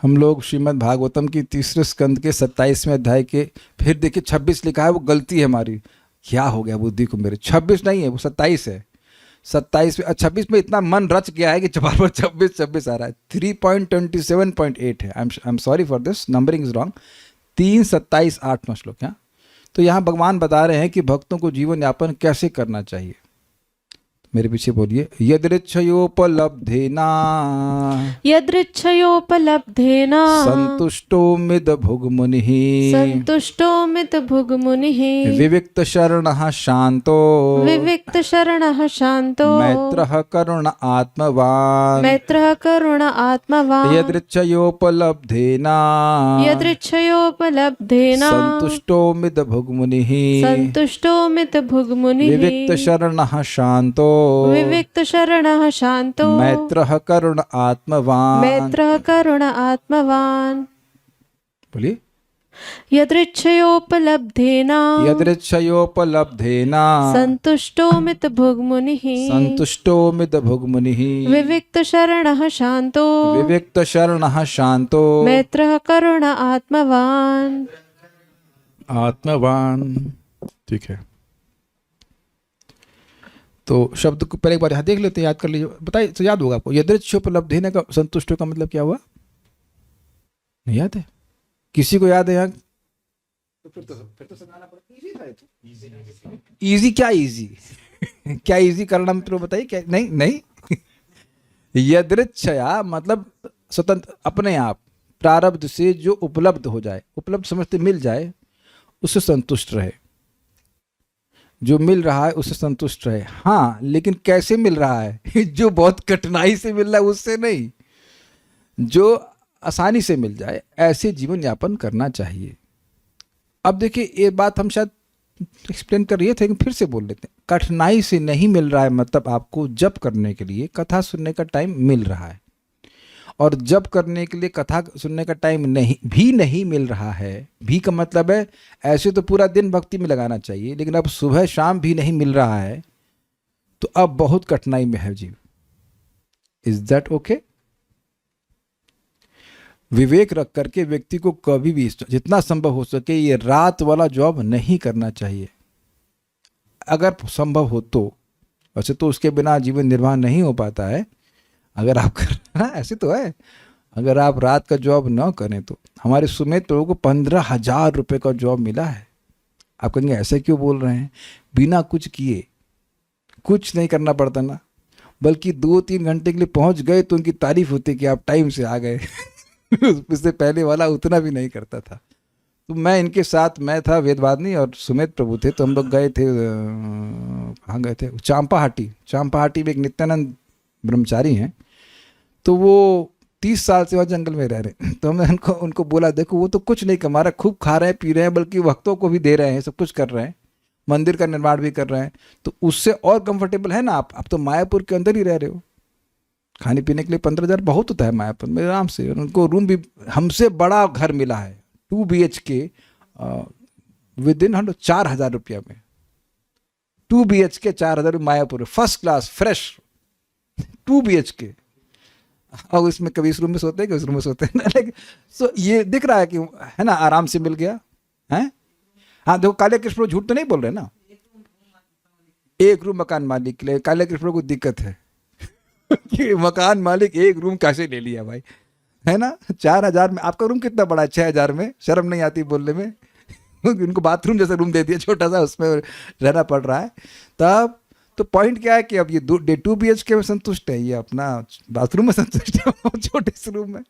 हम लोग श्रीमद् भागवतम की तीसरे स्कंद के 27वें अध्याय के, फिर देखिए 26 लिखा है, वो गलती है हमारी। क्या हो गया बुद्धि को मेरे, 26 नहीं है वो 27 है। 27 में 26 में इतना मन रच गया है कि बार बार 26 26 आ रहा है। 3.27.8 है। I am sorry for this, numbering is wrong. 3:27:8 श्लोक है। तो यहाँ भगवान बता रहे हैं कि भक्तों को जीवन यापन कैसे करना चाहिए। मेरे पीछे बोलिए, यदृच्छयोपलब्धेना यदृच्छयोपलब्धेना संतुष्टो मिद भुग्मुनिः संतुष्टो मित भुग्मुनिः विविक्त शरणः शांतो विविक्त शरणः शांतो मैत्रः करुण आत्मवान् मैत्रः करुण आत्मवान् यदृच्छयोपलब्धेना यदृच्छयोपलब्धेना संतुष्टो मिद भुग्मुनिः संतुष्टो मित भुग्मुनिः विविक्त शरणः शांतो विविक्त शरणः शांतो मैत्रः करुण आत्मवान्। मैत्रः करुण आत्मवान्। बोलिए, यदृच्छयोपलब्धेना यदृच्छयोपलब्धेना संतुष्टो मित भुग्मुनिः संतुष्टो मिद भुग्मुनिः विविक्त शरणः शांतो विविक्त शरणः शांतो मैत्रः करुण आत्मवान्। आत्मवान। ठीक है, तो शब्द को पहले एक बार यहाँ देख लेते हैं, याद कर लीजिए, बताइए तो याद होगा आपको। यदृच्छयोपलब्धेन का संतुष्टो का मतलब क्या हुआ, नहीं याद है? किसी को याद है यहाँ? तो फिर तो समझाना पड़ेगा। इजी था ये तो। इजी क्या इजी क्या इजी करना मतलब बताइए क्या? नहीं नहीं यदृच्छया मतलब स्वतंत्र, अपने आप प्रारब्ध से जो उपलब्ध हो जाए, उपलब्ध समझते मिल जाए, उससे संतुष्ट रहे। जो मिल रहा है उससे संतुष्ट रहे। हाँ, लेकिन कैसे मिल रहा है जो बहुत कठिनाई से मिल रहा है उससे नहीं, जो आसानी से मिल जाए, ऐसे जीवन यापन करना चाहिए। अब देखिए, ये बात हम शायद एक्सप्लेन कर रहे थे, लेकिन फिर से बोल लेते हैं। कठिनाई से नहीं मिल रहा है मतलब आपको जप करने के लिए कथा सुनने का टाइम मिल रहा है, और जप करने के लिए कथा सुनने का टाइम नहीं मिल रहा है। भी का मतलब है ऐसे तो पूरा दिन भक्ति में लगाना चाहिए, लेकिन अब सुबह शाम भी नहीं मिल रहा है, तो अब बहुत कठिनाई में है जीव। Is that okay? विवेक रख करके व्यक्ति को कभी भी जितना संभव हो सके ये रात वाला जॉब नहीं करना चाहिए। अगर संभव हो तो, वैसे तो उसके बिना जीवन निर्वाह नहीं हो पाता है। अगर आप करना, ऐसे तो है, अगर आप रात का जॉब ना करें तो। हमारे सुमित प्रभु को 15,000 रुपये का जॉब मिला है। आप कहेंगे ऐसे क्यों बोल रहे हैं? बिना कुछ किए, कुछ नहीं करना पड़ता ना, बल्कि 2-3 घंटे के लिए पहुंच गए तो उनकी तारीफ होती कि आप टाइम से आ गए उससे पहले वाला उतना भी नहीं करता था। तो मैं इनके साथ, मैं था वेदवादनी और सुमित प्रभु थे, तो हम लोग गए थे, कहाँ गए थे? चांपाहाटी में एक नित्यानंद ब्रह्मचारी हैं, तो वो 30 साल से वहाँ जंगल में रह रहे। तो हमने उनको बोला, देखो वो तो कुछ नहीं कमा रहा, खूब खा रहे हैं पी रहे हैं, बल्कि भक्तों को भी दे रहे हैं, सब कुछ कर रहे हैं, मंदिर का निर्माण भी कर रहे हैं, तो उससे और कंफर्टेबल है ना आप तो मायापुर के अंदर ही रह रहे हो। खाने पीने के लिए 15,000 बहुत होता है मायापुर में आराम से। और उनको रूम भी हमसे बड़ा घर मिला है, 2 BHK विद इन 4,000 रुपया में। 2 BHK 4,000 Mayapur, first class fresh 2 BHK। और इसमें कभी इस रूम में सोते हैं, कभी इस रूम में सोते हैं लेकिन सो ये दिख रहा है कि है ना, आराम से मिल गया है। हाँ देखो, काले कृष्ण झूठ तो नहीं बोल रहे ना। एक रूम मकान मालिक के लिए, काले कृष्ण को दिक्कत है कि मकान मालिक एक रूम कैसे ले लिया भाई, है ना। 4,000 में, आपका रूम कितना बड़ा है? 6,000 में शर्म नहीं आती बोलने में उनको बाथरूम जैसा रूम दे दिया छोटा सा, उसमें रहना पड़ रहा है। तब तो पॉइंट क्या है कि अब ये 2 BHK में संतुष्ट है, ये अपना बाथरूम में संतुष्ट है छोटे से रूम में,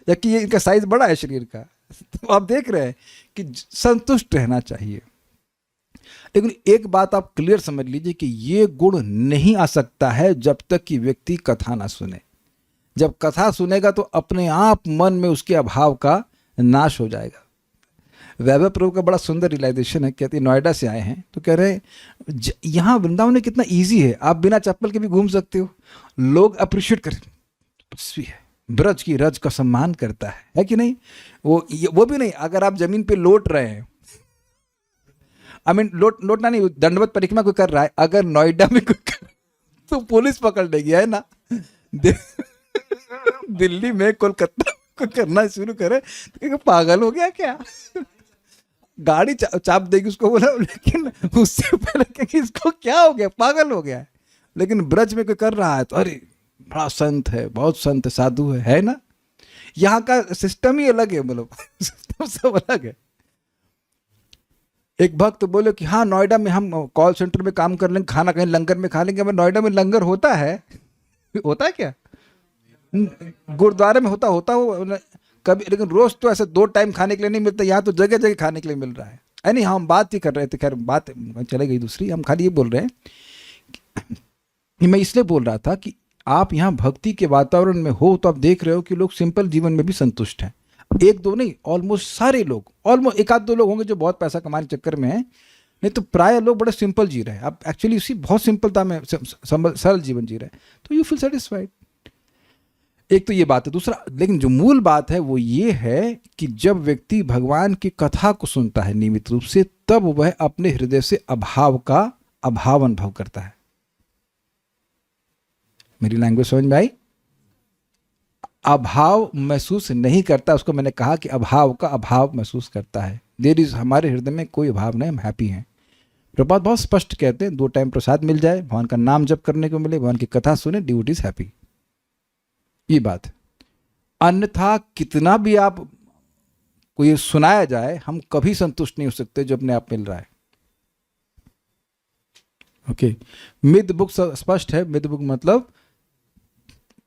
जबकि ये इनका साइज बड़ा है शरीर का। तो आप देख रहे हैं कि संतुष्ट रहना चाहिए। लेकिन एक बात आप क्लियर समझ लीजिए कि ये गुण नहीं आ सकता है जब तक कि व्यक्ति कथा ना सुने। जब कथा सुनेगा तो अपने आप मन में उसके अभाव का नाश हो जाएगा। वैभव प्रभु का बड़ा सुंदर रियलाइजेशन है। कहते हैं नोएडा से आए हैं, तो कह रहे हैं यहाँ वृंदावन में कितना इजी है, आप बिना चप्पल के भी घूम सकते हो, लोग अप्रिशिएट करें, तपस्वी है, ब्रज की रज का सम्मान करता है कि नहीं। वो भी नहीं, अगर आप जमीन पे लौट रहे हैं, आई मीन लौटना नहीं, दंडवत परिक्रमा कोई कर रहा है, अगर नोएडा में कोई कर तो पुलिस पकड़ लेगी, है ना। दिल्ली में, कोलकाता उसको करना शुरू करे तो कहेगा पागल हो गया क्या। गाड़ी चाप देगी उसको, बोला, लेकिन उससे पहले कहेगी इसको क्या हो गया, पागल हो गया है। लेकिन ब्रज में कोई कर रहा है तो अरे बड़ा संत है, बहुत संत साधु है ना। यहाँ का सिस्टम ही अलग है, मतलब सिस्टम सब अलग है। एक भक्त तो बोले कि हाँ नोएडा में हम कॉल सेंटर में काम कर लेंगे, खाना कहीं लंगर में खा लेंगे। मैं नोएडा में लंगर होता है? होता है क्या? गुरुद्वारे में होता हो कभी, लेकिन रोज तो ऐसे 2 टाइम खाने के लिए नहीं मिलता। यहाँ तो जगह जगह खाने के लिए मिल रहा है। नहीं, हम बात ही कर रहे थे, खैर बात चले गई दूसरी। हम खाली ये बोल रहे हैं, मैं इसलिए बोल रहा था कि आप यहाँ भक्ति के वातावरण में हो तो आप देख रहे हो कि लोग सिंपल जीवन में भी संतुष्ट हैं। एक दो नहीं, ऑलमोस्ट सारे लोग, ऑलमोस्ट 1-2 लोग होंगे जो बहुत पैसा कमाने के चक्कर में हैं, नहीं तो प्राय लोग बड़े सिंपल जी रहे हैं। आप एक्चुअली उसी बहुत सिंपलता में सरल जीवन जी रहे हैं, तो यू फील सेटिस्फाइड। एक तो ये बात है। दूसरा, लेकिन जो मूल बात है वो ये है कि जब व्यक्ति भगवान की कथा को सुनता है नियमित रूप से, तब वह अपने हृदय से अभाव का अभाव अनुभव करता है। मेरी लैंग्वेज समझ में आई? अभाव महसूस नहीं करता, उसको मैंने कहा कि अभाव का अभाव महसूस करता है। देयर इज, हमारे हृदय में कोई अभाव नहीं, हम हैप्पी हैं। प्रभुपाद बहुत स्पष्ट कहते हैं, 2 टाइम प्रसाद मिल जाए, भगवान का नाम जप करने को मिले, भगवान की कथा सुने, डिवोटी इज हैप्पी। ये बात है। अन्यथा कितना भी आप को ये सुनाया जाए, हम कभी संतुष्ट नहीं हो सकते जो अपने आप मिल रहा है। ओके, मिद बुक स्पष्ट है। मिद बुक मतलब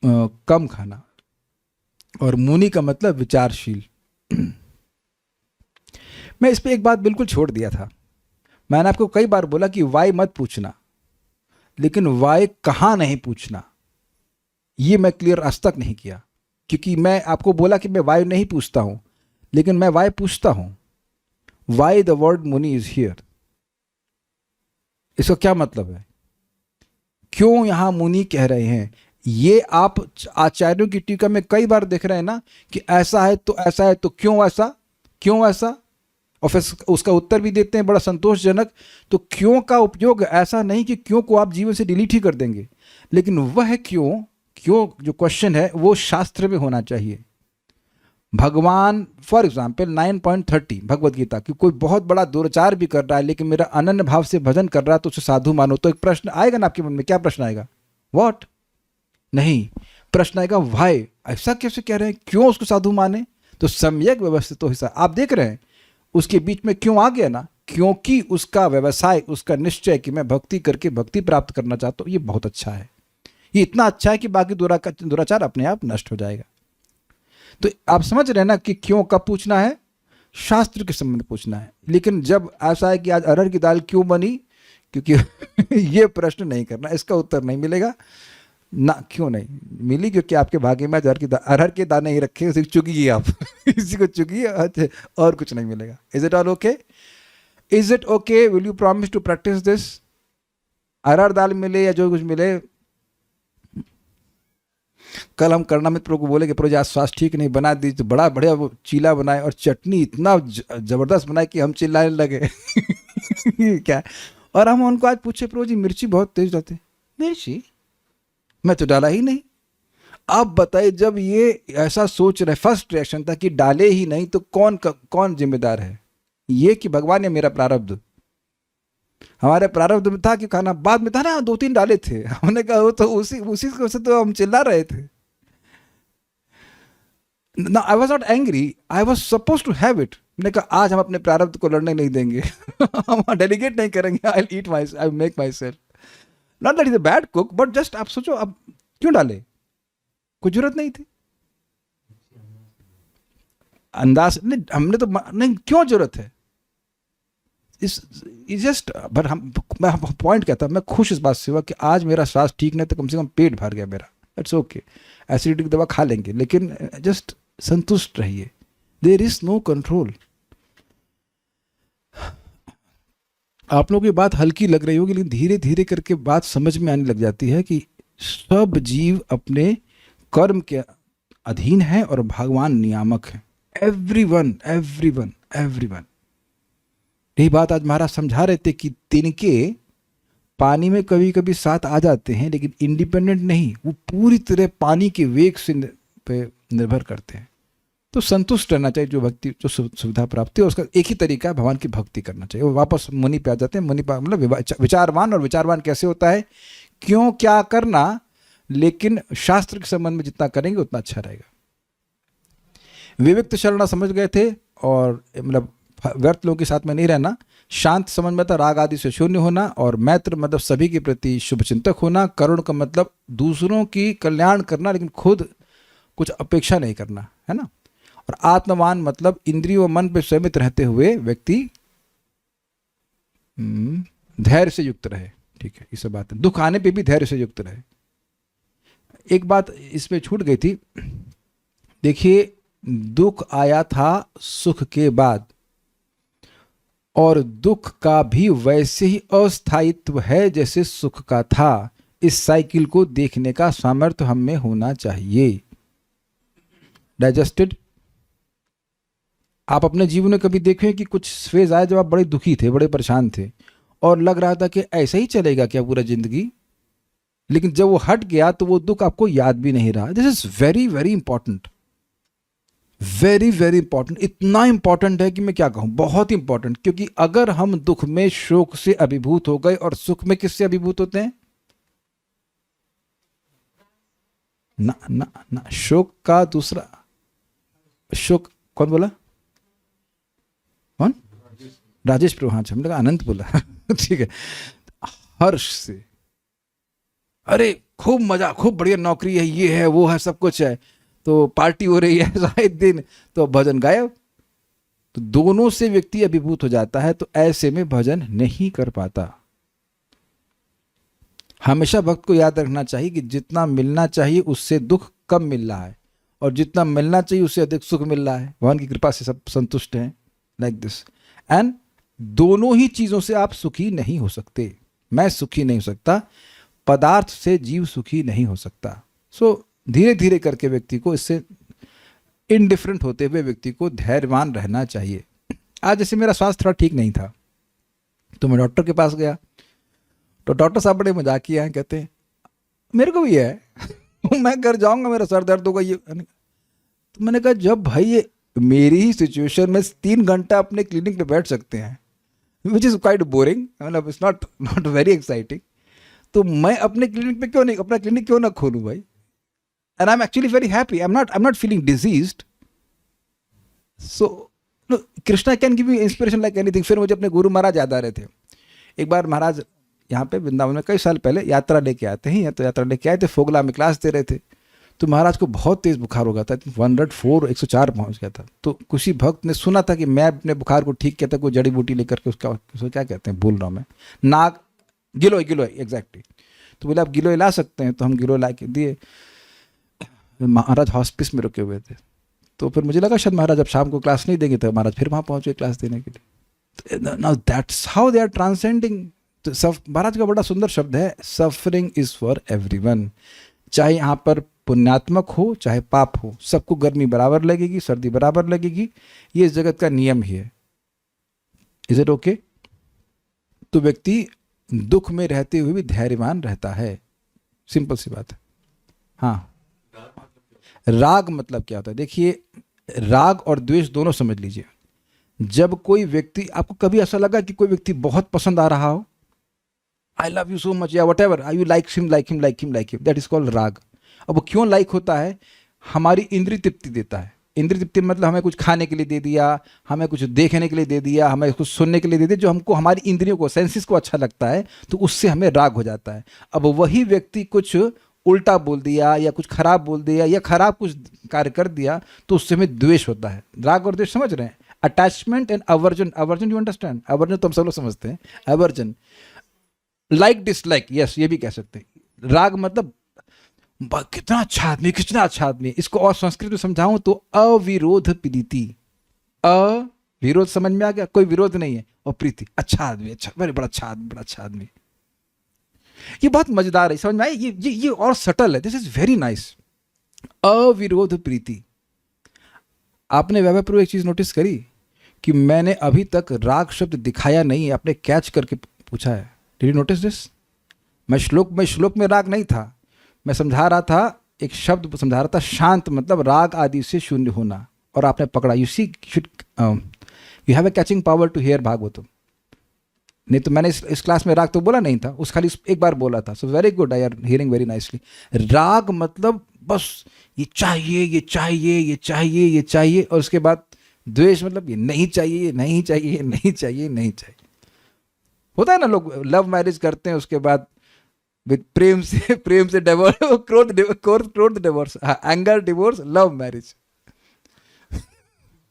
कम खाना, और मुनि का मतलब विचारशील। मैं इस पे एक बात बिल्कुल छोड़ दिया था। मैंने आपको कई बार बोला कि वाई मत पूछना, लेकिन वाई कहाँ नहीं पूछना ये मैं क्लियर आज तक नहीं किया। क्योंकि मैं आपको बोला कि मैं वाई नहीं पूछता हूं, लेकिन मैं वाई पूछता हूं। वाई द वर्ड मुनि इज हियर, इसका क्या मतलब है? क्यों यहां मुनि कह रहे हैं? ये आप आचार्यों की टीका में कई बार देख रहे हैं ना कि ऐसा है तो ऐसा है, तो क्यों ऐसा, क्यों ऐसा, और फिर उसका उत्तर भी देते हैं बड़ा संतोषजनक। तो क्यों का उपयोग ऐसा नहीं कि क्यों को आप जीवन से डिलीट ही कर देंगे, लेकिन वह क्यों जो क्वेश्चन है वो शास्त्र में होना चाहिए। भगवान फॉर एग्जाम्पल 9.30 भगवद गीता की कोई बहुत बड़ा दुराचार भी कर रहा है, लेकिन मेरा अनन्य भाव से भजन कर रहा है, तो उसे साधु मानो। तो एक प्रश्न आएगा ना आपके मन में, क्या प्रश्न आएगा? व्हाट? नहीं, प्रश्न आएगा व्हाई। ऐसा कैसे कह रहे हैं, क्यों उसको साधु माने? तो सम्यक व्यवस्थित तो हिस्सा आप देख रहे हैं, उसके बीच में क्यों आ गया ना, क्योंकि उसका व्यवसाय, उसका निश्चय कि मैं भक्ति करके भक्ति प्राप्त करना चाहता हूं, ये बहुत अच्छा है। ये इतना अच्छा है कि बाकी दुराचार अपने आप नष्ट हो जाएगा। तो आप समझ रहे हैं ना कि क्यों कब पूछना है, शास्त्र के संबंध पूछना है। लेकिन जब ऐसा है कि आज अरहर की दाल क्यों बनी, क्योंकि ये प्रश्न नहीं करना, इसका उत्तर नहीं मिलेगा ना। क्यों नहीं मिली? क्योंकि आपके भाग्य में अरहर के दाने ही रखे, उसे चुगिए आप इसी को चुगिए, और कुछ नहीं मिलेगा। Is it all okay? Is it okay? Will you promise to practise this? अरहर दाल मिले या जो कुछ मिले, कल हम करना मित्र प्रभु को बोले कि प्रभु जी आज स्वास्थ्य ठीक नहीं, बना दीजिए। तो बड़ा बढ़िया वो चीला बनाए और चटनी इतना जबरदस्त बनाए कि हम चिल्लाने लगे क्या। और हम उनको आज पूछे प्रभु जी मिर्ची बहुत तेज डालते। मिर्ची मैं तो डाला ही नहीं। अब बताइए, जब ये ऐसा सोच रहे, फर्स्ट रिएक्शन था कि डाले ही नहीं, तो कौन जिम्मेदार है? ये कि भगवान या मेरा प्रारब्ध? हमारे प्रारब्ध में था कि खाना, बाद में था ना 2-3 डाले थे, हमने कहा वो तो उसी से तो हम चिल्ला रहे थे ना। I was not angry, I was suppose to have it. मैंने कहा आज हम अपने प्रारब्ध को लड़ने नहीं देंगे हम डेलीगेट नहीं करेंगे। I make my self, not that is a bad cook, but just आप सोचो अब क्यों डाले, कोई जरूरत नहीं थी। अंदाज नहीं, हमने तो नहीं, क्यों जरूरत है इस जस्ट। बट मैं पॉइंट क्या था, मैं खुश इस बात से हुआ कि आज मेरा स्वास्थ्य ठीक नहीं, तो कम से कम पेट भर गया मेरा, इट्स ओके। एसिडिटी की दवा खा लेंगे, लेकिन जस्ट संतुष्ट रहिए। There is no control. आप लोगों की बात हल्की लग रही होगी, लेकिन धीरे धीरे करके बात समझ में आने लग जाती है कि सब जीव अपने कर्म के अधीन है और भगवान नियामक है। Everyone everyone everyone. यही बात आज महाराज समझा रहे थे कि तिनके पानी में कभी कभी साथ आ जाते हैं, लेकिन इंडिपेंडेंट नहीं, वो पूरी तरह पानी के वेग से पे निर्भर करते हैं। तो संतुष्ट रहना चाहिए। जो भक्ति, जो सुविधा प्राप्ति है, उसका एक ही तरीका है, भगवान की भक्ति करना चाहिए। वो वापस मुनि पे आ जाते हैं। मुनि मतलब विचारवान, और विचारवान कैसे होता है, क्यों क्या करना, लेकिन शास्त्र के संबंध में जितना करेंगे उतना अच्छा रहेगा। विविक्त शरणा समझ गए थे, और मतलब व्यर्थ लोगों के साथ में नहीं रहना। शांत समझ में था, राग आदि से शून्य होना। और मैत्र मतलब सभी के प्रति शुभचिंतक होना। करुण का मतलब दूसरों की कल्याण करना, लेकिन खुद कुछ अपेक्षा नहीं करना, है ना। और आत्मवान मतलब इंद्रियों और मन पर संयमित रहते हुए व्यक्ति धैर्य से युक्त रहे। ठीक है, ये सब बात है। दुख आने पे भी धैर्य से युक्त रहे। एक बात इसमें छूट गई थी, देखिए, दुख आया था सुख के बाद, और दुख का भी वैसे ही अस्थायित्व है जैसे सुख का था। इस साइकिल को देखने का सामर्थ्य हम में होना चाहिए। डाइजेस्टेड। आप अपने जीवन में कभी देखें कि कुछ फेज आए जब आप बड़े दुखी थे, बड़े परेशान थे, और लग रहा था कि ऐसा ही चलेगा क्या पूरा जिंदगी, लेकिन जब वो हट गया तो वो दुख आपको याद भी नहीं रहा। This is very very important, very very important. इतना इंपॉर्टेंट है कि मैं क्या कहूं, बहुत इंपॉर्टेंट। क्योंकि अगर हम दुख में शोक से अभिभूत हो गए, और सुख में किससे अभिभूत होते हैं, ना ना ना, शोक का दूसरा शोक कौन बोला, कौन, राजेश प्रभु, हाँ हमने कहा अनंत बोला ठीक है। हर्ष से, अरे खूब मजा, खूब बढ़िया नौकरी है, ये है वो है, सब कुछ है, तो पार्टी हो रही है रात दिन, तो भजन गायब। तो दोनों से व्यक्ति अभिभूत हो जाता है, तो ऐसे में भजन नहीं कर पाता। हमेशा भक्त को याद रखना चाहिए कि जितना मिलना चाहिए उससे दुख कम मिल रहा है, और जितना मिलना चाहिए उससे अधिक सुख मिल रहा है। भगवान की कृपा से सब संतुष्ट हैं, लाइक दिस। एंड दोनों ही चीजों से आप सुखी नहीं हो सकते। मैं सुखी नहीं हो सकता, पदार्थ से जीव सुखी नहीं हो सकता। सो धीरे धीरे करके व्यक्ति को, इससे इनडिफरेंट होते हुए व्यक्ति को धैर्यवान रहना चाहिए। आज जैसे मेरा स्वास्थ्य थोड़ा ठीक नहीं था, तो मैं डॉक्टर के पास गया, तो डॉक्टर साहब बड़े मजाकिया हैं, कहते हैं मेरे को भी है मैं घर जाऊंगा मेरा सर दर्द होगा ये। तो मैंने कहा जब भाई ये मेरी ही सिचुएशन में 3 घंटा अपने क्लिनिक पे बैठ सकते हैं, विच इज़ क्वाइट बोरिंग, मतलब इट्स नॉट वेरी एक्साइटिंग, तो मैं अपने क्लिनिक पे क्यों नहीं, अपना क्लिनिक क्यों ना खोलूं भाई। And I am actually very happy, I am not feeling diseased. So Krishna can give you inspiration like anything. फिर मुझे अपने गुरु महाराज याद आ रहे थे। एक बार महाराज यहाँ पे वृंदावन में कई साल पहले यात्रा लेके आते हैं, तो यात्रा लेके आए थे, फोगला में क्लास दे रहे थे, तो महाराज को बहुत तेज बुखार हो गया था, 104 पहुंच गया था। तो किसी भक्त ने सुना था कि मैं अपने बुखार को ठीक किया था, कोई जड़ी बूटी लेकर के, उसका क्या कहते हैं भूल रहा हूँ मैं, नाग गिलोय एग्जैक्टली। तो बोले आप गिलोय ला सकते हैं, तो हम गिलोय ला के दिए। महाराज हॉस्पिस में रुके हुए थे, तो फिर मुझे लगा शायद महाराज अब शाम को क्लास नहीं देंगे, तो महाराज फिर वहाँ पहुँचे क्लास देने के लिए। Now that's how they are transcending. तो महाराज का बड़ा सुंदर शब्द है, सफरिंग इज फॉर एवरीवन। चाहे यहाँ पर पुण्यात्मक हो चाहे पाप हो, सबको गर्मी बराबर लगेगी, सर्दी बराबर लगेगी, ये इस जगत का नियम ही है। Is it okay? तो व्यक्ति दुख में रहते हुए भी धैर्यवान रहता है, सिंपल सी बात है। हाँ, राग मतलब क्या होता है? देखिए, राग और द्वेष दोनों समझ लीजिए। जब कोई व्यक्ति, आपको कभी ऐसा लगा कि कोई व्यक्ति बहुत पसंद आ रहा हो, I love you so much या whatever, I you like him, that is called raga. अब वो क्यों लाइक होता है? हमारी इंद्रिय तृप्ति देता है। इंद्रिय तृप्ति मतलब हमें कुछ खाने के लिए दे दिया, हमें कुछ देखने के लिए दे दिया, हमें कुछ सुनने के लिए दे दिया, जो हमको हमारी इंद्रियों को, सेंसेस को अच्छा लगता है, तो उससे हमें राग हो जाता है। अब वही व्यक्ति कुछ उल्टा बोल दिया या कुछ खराब बोल दिया या खराब कुछ कार्य कर दिया, तो उससे हमें द्वेष होता है। राग और द्वेष समझ रहे हैं? Attachment and aversion. Aversion you understand? Aversion तो हम सब लोग समझते हैं। अवर्जन, लाइक डिसलाइक, यस, ये भी कह सकते हैं। राग मतलब कितना अच्छा आदमी, कितना अच्छा आदमी। इसको और संस्कृत में समझाऊं तो अविरोध प्रीति। अविरोध समझ में आ गया? कोई विरोध नहीं है, और प्रीति, अच्छा आदमी, अच्छा, बड़ा अच्छा आदमी, बड़ा अच्छा आदमी। ये बहुत मजेदार है, समझ में आए? ये और सटल है। This is very nice. अविरोध प्रीति। आपने वैभव प्रभु एक चीज नोटिस करी कि मैंने अभी तक राग शब्द दिखाया नहीं है, आपने कैच करके पूछा है। Did you notice this? मैं श्लोक में राग नहीं था, मैं समझा रहा था, एक शब्द समझा रहा था, शांत मतलब राग आदि से शून्य होना, और आपने पकड़ा, you see should you have a catching power to hear Bhagavatam. नहीं तो मैंने इस क्लास में राग तो बोला नहीं था, उस खाली एक बार बोला था। So very good, I R hearing very nicely. राग मतलब बस ये चाहिए, ये चाहिए, ये चाहिए, ये चाहिए, और उसके बाद द्वेष मतलब ये नहीं चाहिए, ये नहीं चाहिए, ये नहीं चाहिए, नहीं चाहिए। होता है ना, लोग लव मैरिज करते हैं, उसके बाद विद प्रेम से डिवोर्स, क्रोध divorce, anger divorce, love marriage.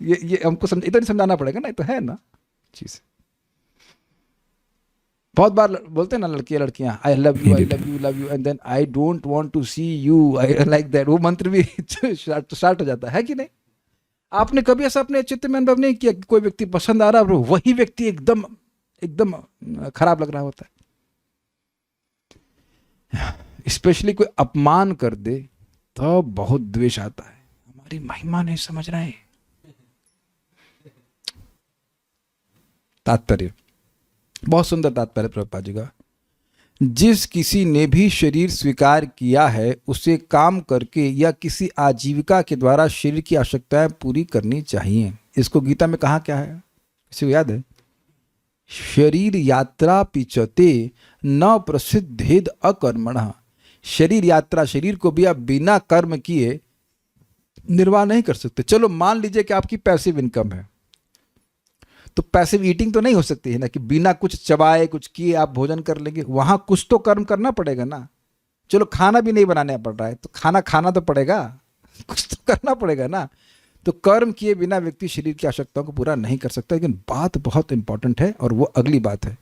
ये हमको इतना नहीं समझाना पड़ेगा ना, ये तो है ना चीज। बहुत बार बोलते हैं ना लड़कियां, I love you, I love you, love you, and then I don't want to see you, I like that. वो मंत्र भी स्टार्ट हो जाता है कि नहीं? आपने कभी ऐसा अपने चित्त में अनुभव नहीं किया कि कोई व्यक्ति पसंद आ रहा है और वही व्यक्ति एकदम एकदम खराब लग रहा होता है? स्पेशली कोई अपमान कर दे तो बहुत द्वेष आता है, हमारी महिमा नहीं समझ रहे हैं। तात्पर्य बहुत सुंदर तात्पर्य प्रभुपाद जी का। जिस किसी ने भी शरीर स्वीकार किया है उसे काम करके या किसी आजीविका के द्वारा शरीर की आवश्यकताएं पूरी करनी चाहिए। इसको गीता में कहा क्या है, किसी को याद है? शरीर यात्रा पिचते न प्रसिद्धेद अकर्मणः। शरीर यात्रा, शरीर को भी आप बिना कर्म किए निर्वाह नहीं कर सकते। चलो मान लीजिए कि आपकी पैसिव इनकम है, तो पैसिव ईटिंग तो नहीं हो सकती है ना, कि बिना कुछ चबाए कुछ किए आप भोजन कर लेंगे। वहां कुछ तो कर्म करना पड़ेगा ना। चलो खाना भी नहीं बनाना पड़ रहा है तो खाना तो पड़ेगा, कुछ तो करना पड़ेगा ना। तो कर्म किए बिना व्यक्ति शरीर की आवश्यकताओं को पूरा नहीं कर सकता। लेकिन बात बहुत इंपॉर्टेंट है और वो अगली बात है,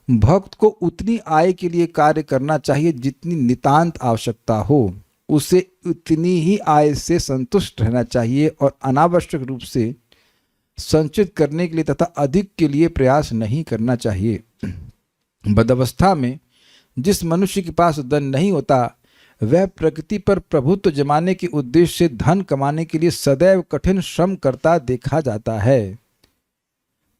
भक्त को उतनी आय के लिए कार्य करना चाहिए जितनी नितांत आवश्यकता हो। उसे उतनी ही आय से संतुष्ट रहना चाहिए और अनावश्यक रूप से संचित करने के लिए तथा अधिक के लिए प्रयास नहीं करना चाहिए। बदअवस्था में जिस मनुष्य के पास धन नहीं होता वह प्रकृति पर प्रभुत्व जमाने के उद्देश्य से धन कमाने के लिए सदैव कठिन श्रम करता देखा जाता है।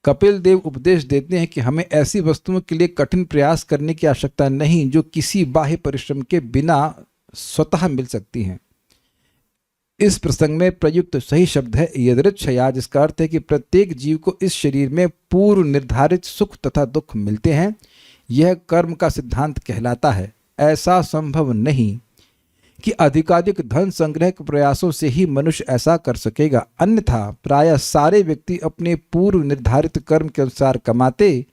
कपिल देव उपदेश देते हैं कि हमें ऐसी वस्तुओं के लिए कठिन प्रयास करने की आवश्यकता नहीं जो किसी बाह्य परिश्रम के बिना स्वतः मिल सकती हैं। इस प्रसंग में प्रयुक्त सही शब्द है यदृच्छया, जिसका अर्थ है कि प्रत्येक जीव को इस शरीर में पूर्व निर्धारित सुख तथा दुख मिलते हैं। यह कर्म का सिद्धांत कहलाता है। ऐसा संभव नहीं कि अधिकाधिक धन संग्रह के प्रयासों से ही मनुष्य ऐसा कर सकेगा, अन्यथा प्रायः सारे व्यक्ति अपने पूर्व निर्धारित कर्म के अनुसार कमाते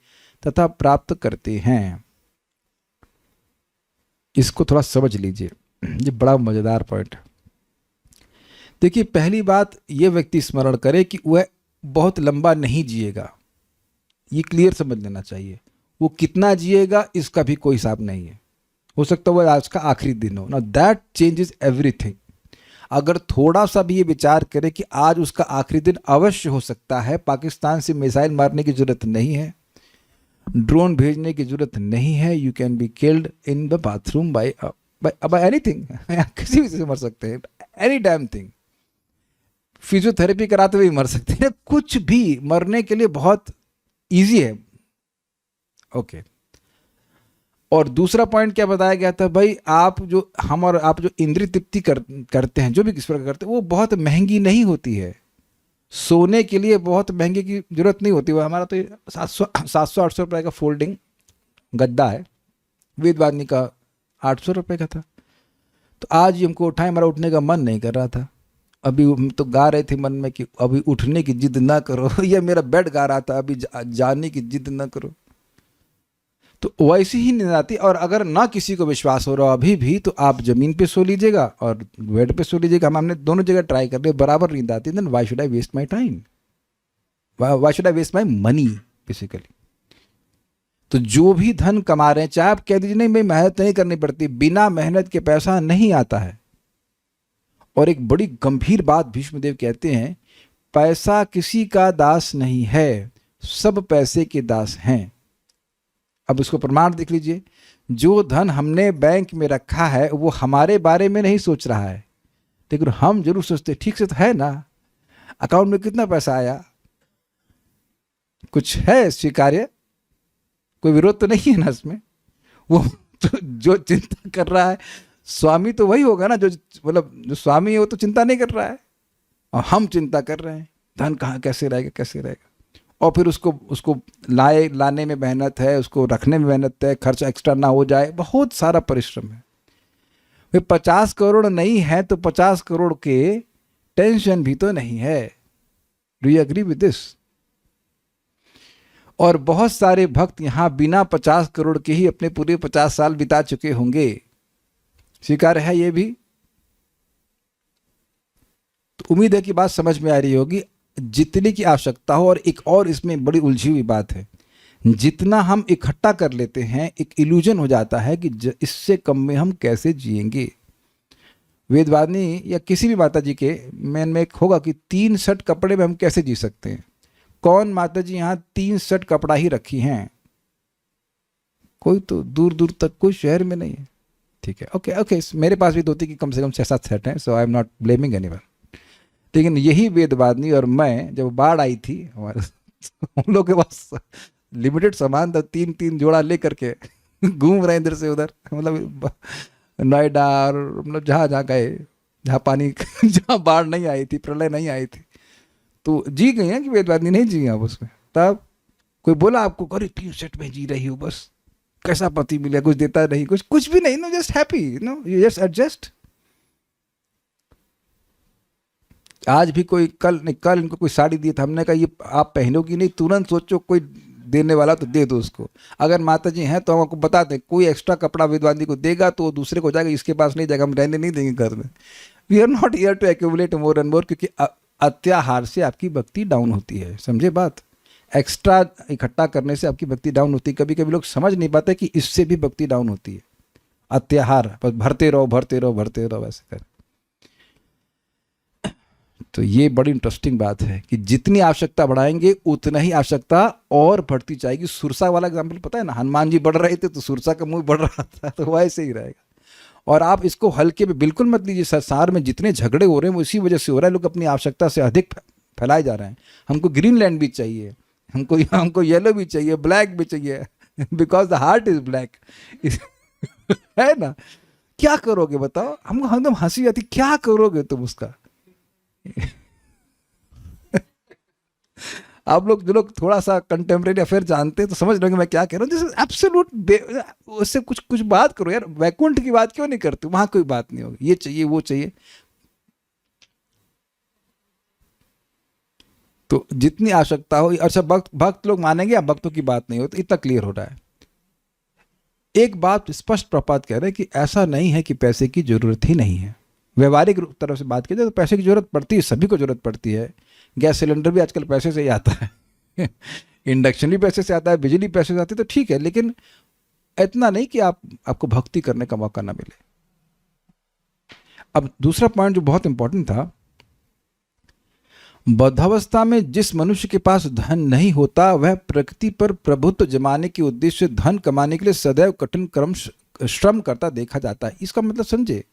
तथा प्राप्त करते हैं। इसको थोड़ा समझ लीजिए, ये बड़ा मजेदार पॉइंट है। देखिए, पहली बात यह व्यक्ति स्मरण करे कि वह बहुत लंबा नहीं जिएगा, ये क्लियर समझ लेना चाहिए। वो कितना जिएगा इसका भी कोई हिसाब नहीं है। हो सकता है वह आज का आखिरी दिन हो ना, दैट चेंजेस एवरीथिंग। अगर थोड़ा सा भी ये विचार करे कि आज उसका आखिरी दिन अवश्य हो सकता है, पाकिस्तान से मिसाइल मारने की जरूरत नहीं है, ड्रोन भेजने की जरूरत नहीं है, you can be killed in the bathroom by anything, किसी भी से मर सकते हैं, एनी डैम थिंग। फिजियोथेरेपी कराते हुए मर सकते हैं, कुछ भी मरने के लिए बहुत इजी है। ओके। और दूसरा पॉइंट क्या बताया गया था, भाई आप जो इंद्रिय तृप्ति करते हैं, जो भी किस प्रकार करते हैं, वो बहुत महंगी नहीं होती है। सोने के लिए बहुत महंगे की जरूरत नहीं होती। वो हमारा तो 700-800 रुपए का फोल्डिंग गद्दा है, वेदवादिनी का 800 रुपए का था। तो आज ही हमको उठाए, हमारा उठने का मन नहीं कर रहा था। अभी हम तो गा रहे थे मन में कि अभी उठने की जिद ना करो, या मेरा बेड गा रहा था अभी जाने की जिद ना करो। तो वैसी ही नींद आती। और अगर ना किसी को विश्वास हो रहा अभी भी, तो आप जमीन पे सो लीजिएगा और बेड पे सो लीजिएगा। हमने दोनों जगह ट्राई कर लिया, बराबर नींद आती है। Then why should I waste my time, why should I waste my money basically. तो जो भी धन कमा रहे हैं, चाहे आप कह दीजिए नहीं मैं मेहनत नहीं करनी पड़ती, बिना मेहनत के पैसा नहीं आता है। और एक बड़ी गंभीर बात भीष्मदेव कहते हैं, पैसा किसी का दास नहीं है, सब पैसे के दास हैं। अब इसको प्रमाण देख लीजिए, जो धन हमने बैंक में रखा है वो हमारे बारे में नहीं सोच रहा है, लेकिन हम जरूर सोचते ठीक से तो है ना, अकाउंट में कितना पैसा आया, कुछ है स्वीकार्य, कोई विरोध तो नहीं है ना इसमें। वो तो जो चिंता कर रहा है स्वामी तो वही होगा ना, जो मतलब जो स्वामी है वो तो चिंता नहीं कर रहा है। और हम चिंता कर रहे हैं धन कहाँ कैसे रहेगा कैसे रहेगा, और फिर उसको लाने में मेहनत है, उसको रखने में मेहनत है, खर्च एक्स्ट्रा ना हो जाए, बहुत सारा परिश्रम है। भाई 50 करोड़ नहीं है तो 50 करोड़ के टेंशन भी तो नहीं है। Do you agree with this? और बहुत सारे भक्त यहां बिना 50 करोड़ के ही अपने पूरे 50 साल बिता चुके होंगे। स्वीकार है ये भी? तो उम्मीद है कि बात समझ में आ रही होगी। जितने की आवश्यकता हो, और एक और इसमें बड़ी उलझी हुई बात है, जितना हम इकट्ठा कर लेते हैं एक इल्यूजन हो जाता है कि इससे कम में हम कैसे जिएंगे। वेदवादिनी या किसी भी माता जी के मन में एक होगा कि 3 सेट कपड़े में हम कैसे जी सकते हैं। कौन माता जी यहाँ 3 सेट कपड़ा ही रखी हैं? कोई तो दूर दूर तक कोई शहर में नहीं है। ठीक है, ओके ओके, मेरे पास भी धोती की कम से कम 6-7 सेट हैं, so I am not blaming anyone. लेकिन यही वेदवादिनी और मैं, जब बाढ़ आई थी हमारे हम लोग के पास लिमिटेड सामान था, 3-3 जोड़ा लेकर के घूम रहे इधर से उधर, मतलब नोएडा और मतलब जहाँ जहाँ गए, जहाँ पानी जहाँ बाढ़ नहीं आई थी, प्रलय नहीं आई थी, तो जी गई हैं कि वेदवादिनी नहीं जी आप उसमें। तब कोई बोला आपको, अरे 3 सेट में जी रही हो, बस कैसा पति मिला, कुछ देता नहीं, कुछ भी नहीं, no just happy, no you just adjust. आज भी कोई कल इनको कोई साड़ी दी था, हमने कहा ये आप पहनोगी नहीं, तुरंत सोचो कोई देने वाला तो दे दो उसको। अगर माता जी हैं तो हम आपको बता दें, कोई एक्स्ट्रा कपड़ा वेदवादिनी को देगा तो वो दूसरे को जाएगा, इसके पास नहीं जाएगा, हम रहने नहीं देंगे घर में। We are not here to accumulate more and more, क्योंकि अत्याहार से आपकी भक्ति डाउन होती है। समझे बात? एक्स्ट्रा इकट्ठा करने से आपकी भक्ति डाउन होती है। कभी कभी लोग समझ नहीं पाते कि इससे भी भक्ति डाउन होती है। अत्याहार, बस भरते रहो भरते रहो भरते रहो वैसे कर। तो ये बड़ी इंटरेस्टिंग बात है कि जितनी आवश्यकता बढ़ाएंगे उतना ही आवश्यकता और बढ़ती जाएगी। सुरसा वाला एग्जाम्पल पता है ना, हनुमान जी बढ़ रहे थे तो सुरसा का मुंह बढ़ रहा था, तो वैसे ही रहेगा। और आप इसको हल्के में बिल्कुल मत लीजिए। संसार में जितने झगड़े हो रहे हैं वो इसी वजह से हो रहा है, लोग अपनी आवश्यकता से अधिक फैलाए जा रहे हैं। हमको ग्रीनलैंड भी चाहिए, हमको येलो भी चाहिए, ब्लैक भी चाहिए, because the heart is black है ना। क्या करोगे बताओ? हमको एकदम हंसी आती, क्या करोगे तुम उसका? आप लोग जो लोग थोड़ा सा कंटेम्प्रेरी अफेयर जानते हैं तो समझ रहे मैं क्या कह रहा हूँ। जैसे एब्सोल्यूट उससे कुछ बात करो यार, वैकुंठ की बात क्यों नहीं करते? वहां कोई बात नहीं होगी, ये चाहिए वो चाहिए। तो जितनी आवश्यकता हो। अच्छा, भक्त लोग मानेंगे या भक्तों की बात नहीं हो, तो इतना क्लियर हो रहा है। एक बात स्पष्ट प्रपात कह रहे हैं कि ऐसा नहीं है कि पैसे की जरूरत ही नहीं है। व्यवहारिक तरफ से बात की जाए तो पैसे की जरूरत पड़ती है, सभी को जरूरत पड़ती है। गैस सिलेंडर भी आजकल पैसे से ही आता है इंडक्शन भी पैसे से आता है, बिजली पैसे से आती है, तो ठीक है। लेकिन इतना नहीं कि आपको भक्ति करने का मौका ना मिले। अब दूसरा पॉइंट जो बहुत इंपॉर्टेंट था, बद्धावस्था में जिस मनुष्य के पास धन नहीं होता वह प्रकृति पर प्रभुत्व जमाने के उद्देश्य से धन कमाने के लिए सदैव कठिन श्रम करता देखा जाता है। इसका मतलब समझे,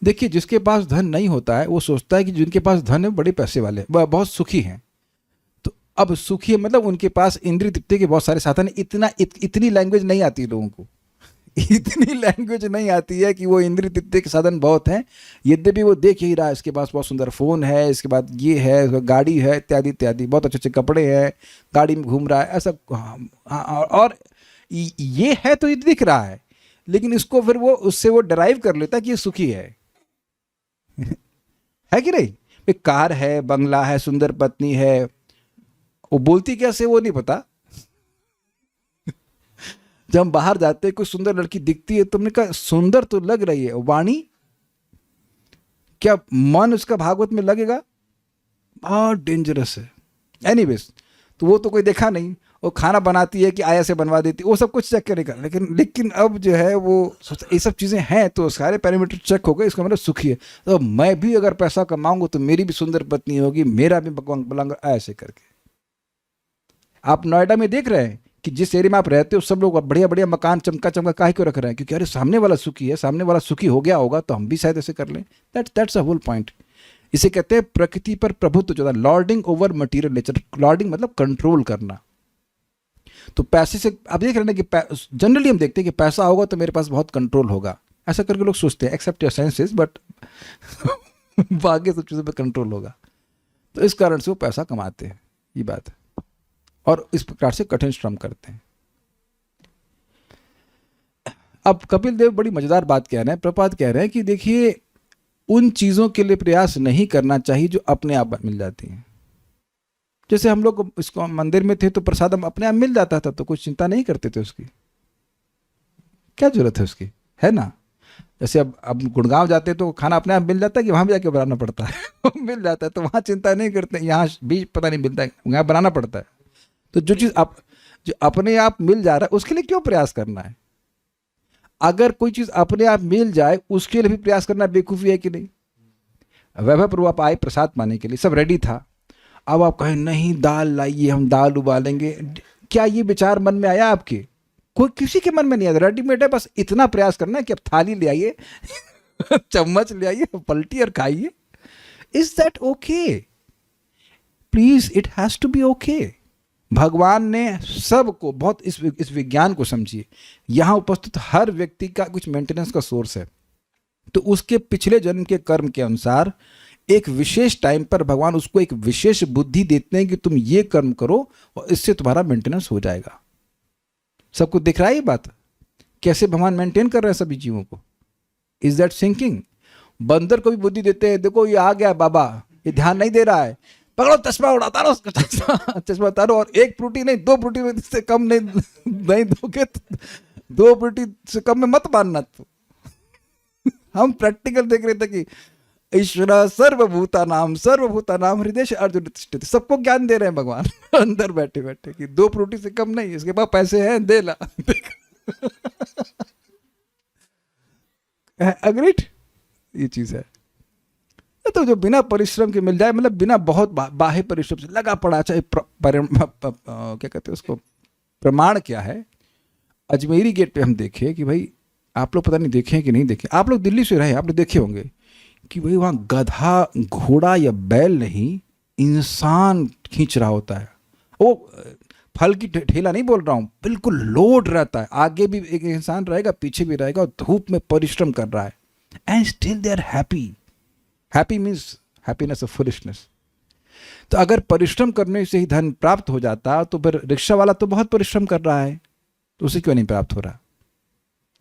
देखिए जिसके पास धन नहीं होता है वो सोचता है कि जिनके पास धन है बड़े पैसे वाले, वह बहुत सुखी हैं। तो अब सुखी है मतलब उनके पास इंद्रिय तृप्ति के बहुत सारे साधन। इतनी लैंग्वेज नहीं आती लोगों को, इतनी लैंग्वेज नहीं आती है कि वो इंद्रिय तृप्ति के साधन बहुत हैं। यद्यपि वो देख ही रहा है, इसके पास बहुत सुंदर फोन है, इसके बाद ये है, गाड़ी है, इत्यादि इत्यादि, बहुत अच्छे अच्छे कपड़े हैं, गाड़ी में घूम रहा है, ऐसा। और ये है तो ये दिख रहा है, लेकिन इसको फिर वो उससे वो डराइव कर लेता है कि ये सुखी है है कि नहीं? कार है, बंगला है, सुंदर पत्नी है, वो बोलती कैसे वो नहीं पता। जब हम बाहर जाते हैं कोई सुंदर लड़की दिखती है, तुमने कहा सुंदर तो लग रही है, वाणी क्या मन उसका भागवत में लगेगा? बहुत डेंजरस है। एनीवेज, तो वो तो कोई देखा नहीं, वो खाना बनाती है कि आया से बनवा देती, वो सब कुछ चेक करेगा। लेकिन अब जो है वो ये सब चीज़ें हैं तो सारे पैरामीटर चेक हो गए, इसका मतलब सुखी है। तो मैं भी अगर पैसा कमाऊंगा तो मेरी भी सुंदर पत्नी होगी, मेरा भी बलंग, ऐसे करके। आप नोएडा में देख रहे हैं कि जिस एरिया में आप रहते हो सब लोग बढ़िया बढ़िया मकान चमका चमका काहे क्यों रख रहे हैं? क्योंकि अरे सामने वाला सुखी है, सामने वाला सुखी हो गया होगा तो हम भी शायद ऐसे कर लें। That's a whole point. इसे कहते हैं प्रकृति पर प्रभुत्व, जो lording over material nature. Lording मतलब कंट्रोल करना। तो पैसे से आप देख रहे हैं कि जनरली हम देखते हैं कि पैसा होगा तो मेरे पास बहुत कंट्रोल होगा, ऐसा करके लोग सोचते हैं, एक्सेप्ट योर सेंसेस, बट बाकी सब चीज़ों पे कंट्रोल होगा। तो इस कारण से वो पैसा कमाते हैं, ये बात है, और इस प्रकार से कठिन श्रम करते हैं। अब कपिल देव बड़ी मजेदार बात कह रहे हैं, प्रपात कह रहे हैं कि देखिए उन चीज़ों के लिए प्रयास नहीं करना चाहिए जो अपने आप मिल जाती हैं। जैसे हम लोग इसको मंदिर में थे तो प्रसाद हम अपने आप मिल जाता था, तो कुछ चिंता नहीं करते थे उसकी, क्या जरूरत है उसकी, है ना। जैसे अब गुड़गांव जाते तो खाना अपने आप मिल जाता है कि वहाँ भी जाके बनाना पड़ता है मिल जाता है तो वहाँ चिंता नहीं करते, यहाँ भी पता नहीं मिलता है, यहाँ बनाना पड़ता है। तो जो चीज़ जो अपने आप मिल जा रहा है उसके लिए क्यों प्रयास करना है। अगर कोई चीज़ अपने आप मिल जाए उसके लिए भी प्रयास करना बेवकूफ़ी है कि नहीं। वैभव प्रभु आप आए प्रसाद पाने के लिए, सब रेडी था, अब आप कहें नहीं दाल लाइए, हम दाल उबालेंगे, क्या ये विचार मन में आया आपके? कोई किसी के मन में नहीं आया, रेडीमेड है, बस इतना प्रयास करना है कि अब थाली ले आइए चम्मच ले आइए, पलटी और खाइए। Is that okay? Please, it has to be okay. भगवान ने सबको बहुत इस विज्ञान को समझिए, यहां उपस्थित हर व्यक्ति का कुछ मेंटेनेंस का सोर्स है, तो उसके पिछले जन्म के कर्म के अनुसार एक विशेष टाइम पर भगवान उसको एक विशेष बुद्धि देते हैं कि तुम ये कर्म करो और इससे तुम्हारा मेंटेनेंस हो जाएगा। सबको दिख रहा है ये बात, कैसे भगवान मेंटेन कर रहे हैं सभी जीवों को। Is that sinking? बंदर को भी बुद्धि देते हैं, देखो ये आ गया बाबा, ये ध्यान नहीं दे रहा है, पकड़ो चश्मा उड़ाता रहो उसका, चश्मा उतारो, और एक फ्रूटी नहीं, 2 फ्रूटी से कम नहीं दोगे, 2 फ्रूटी से कम में मत मानना। तो हम प्रैक्टिकल देख रहे थे कि ईश्वर सर्वभूतानाम हृदय से अर्जुन तिष्ठति, सबको ज्ञान दे रहे हैं भगवान अंदर बैठे बैठे कि 2 फ्रूटी से कम नहीं, इसके पास पैसे हैं, दे ला अग्रीड, ये चीज है। तो जो बिना परिश्रम के मिल जाए, मतलब बिना बहुत बाह्य परिश्रम से लगा पड़ा, चाहे क्या कहते हैं उसको, प्रमाण क्या है। अजमेरी गेट पे हम देखे कि भाई, आप लोग पता नहीं देखे कि नहीं देखे, आप लोग दिल्ली से रहे, आप लोग देखे होंगे कि भाई वहाँ गधा, घोड़ा या बैल नहीं, इंसान खींच रहा होता है। वो फल की ठेला नहीं बोल रहा हूँ, बिल्कुल लोड रहता है, आगे भी एक इंसान रहेगा, पीछे भी रहेगा, और धूप में परिश्रम कर रहा है, and still they are happy. Happy means happiness of foolishness. तो अगर परिश्रम करने से ही धन प्राप्त हो जाता तो फिर रिक्शा वाला तो बहुत परिश्रम कर रहा है, तो उसे क्यों नहीं प्राप्त हो रहा।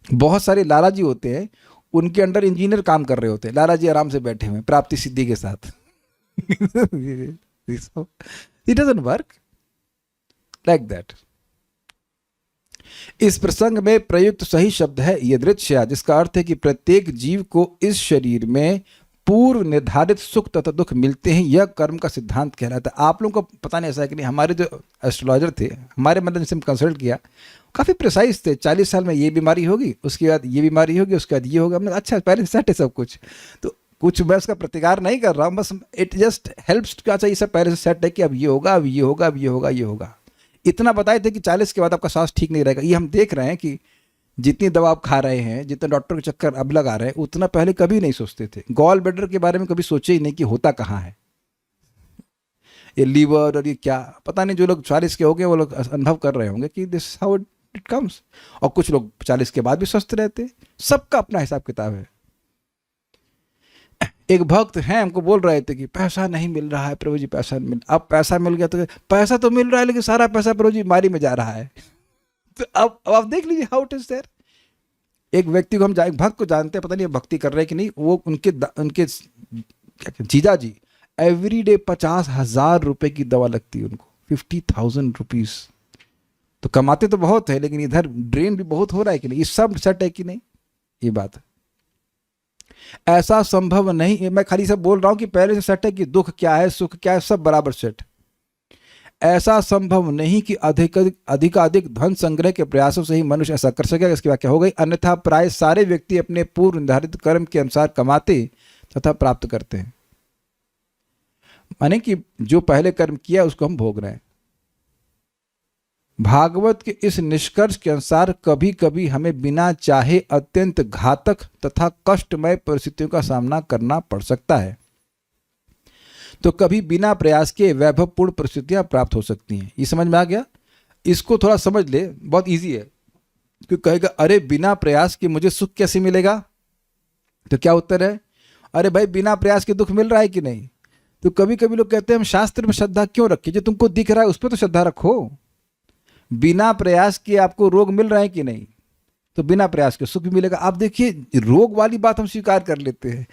बहुत सारे लाला जी होते हैं, उनके अंडर इंजीनियर काम कर रहे होते हैं, लाला जी आराम से बैठे हुए प्राप्ति सिद्धि के साथ it doesn't work like that. इस प्रसंग में प्रयुक्त सही शब्द है यदृच्छया, जिसका अर्थ है कि प्रत्येक जीव को इस शरीर में पूर्व निर्धारित सुख तथा दुख मिलते हैं, यह कर्म का सिद्धांत कहलाता है। आप लोगों को पता नहीं ऐसा है कि नहीं, हमारे जो एस्ट्रोलॉजर थे, हमारे मतलब जिनसे हम कंसल्ट किया, काफ़ी प्रिसाइज थे, 40 साल में ये बीमारी होगी, उसके बाद ये बीमारी होगी, उसके बाद ये होगा। हमने अच्छा पहले सेट है सब कुछ, तो कुछ मैं उसका प्रतिकार नहीं कर रहा हूँ, बस इट जस्ट हेल्प्स। क्या चाहिए, सब पहले से सेट है कि अब ये होगा, अब ये होगा, अब ये होगा, ये होगा। इतना बताए थे कि 40 के बाद आपका सांस ठीक नहीं रहेगा। ये हम देख रहे हैं कि जितनी दवा आप खा रहे हैं, जितने डॉक्टर के चक्कर अब लगा रहे हैं, उतना पहले कभी नहीं सोचते थे। गॉल ब्लैडर के बारे में कभी सोचे ही नहीं कि होता कहाँ है, ये लीवर और ये क्या, पता नहीं। जो लोग 40 के हो गए वो लोग अनुभव कर रहे होंगे कि दिस हाउ इट कम्स। और कुछ लोग 40 के बाद भी स्वस्थ रहते, सबका अपना हिसाब किताब है। एक भक्त हैं, हमको बोल रहे थे कि पैसा नहीं मिल रहा है प्रभु जी, पैसा मिल, अब पैसा मिल गया तो पैसा तो मिल रहा है, लेकिन सारा पैसा प्रभु जी बीमारी में जा रहा है। तो अब आप देख लीजिए हाउ इट इज देयर। एक व्यक्ति को हम एक भक्त को जानते हैं, पता नहीं भक्ति कर रहे हैं कि नहीं, वो उनके जीजा जी एवरी डे 50,000 रुपए की दवा लगती है उनको, 50,000 रुपीज। तो कमाते तो बहुत है, लेकिन इधर ड्रेन भी बहुत हो रहा है कि नहीं, ये सब सेट है कि नहीं, ये बात है। ऐसा संभव नहीं, मैं खाली सब बोल रहा हूं कि पहले से सेट है कि दुख क्या है, सुख क्या है, सब बराबर सेट। ऐसा संभव नहीं कि अधिकाधिक धन संग्रह के प्रयासों से ही मनुष्य ऐसा कर सकेगा, इसकी व्याख्या हो गई। अन्यथा प्राय सारे व्यक्ति अपने पूर्व निर्धारित कर्म के अनुसार कमाते तथा प्राप्त करते हैं, माने कि जो पहले कर्म किया उसको हम भोग रहे हैं। भागवत के इस निष्कर्ष के अनुसार कभी कभी हमें बिना चाहे अत्यंत घातक तथा कष्टमय परिस्थितियों का सामना करना पड़ सकता है, तो कभी बिना प्रयास के वैभवपूर्ण परिस्थितियां प्राप्त हो सकती हैं। ये समझ में आ गया? इसको थोड़ा समझ ले, बहुत इजी है। क्यों कहेगा अरे बिना प्रयास के मुझे सुख कैसे मिलेगा, तो क्या उत्तर है? अरे भाई बिना प्रयास के दुख मिल रहा है कि नहीं? तो कभी कभी लोग कहते हैं हम शास्त्र में श्रद्धा क्यों रखें? जो तुमको दिख रहा है उस पर तो श्रद्धा रखो। बिना प्रयास के आपको रोग मिल रहा है कि नहीं? तो बिना प्रयास के सुख भी मिलेगा। आप देखिए, रोग वाली बात हम स्वीकार कर लेते हैं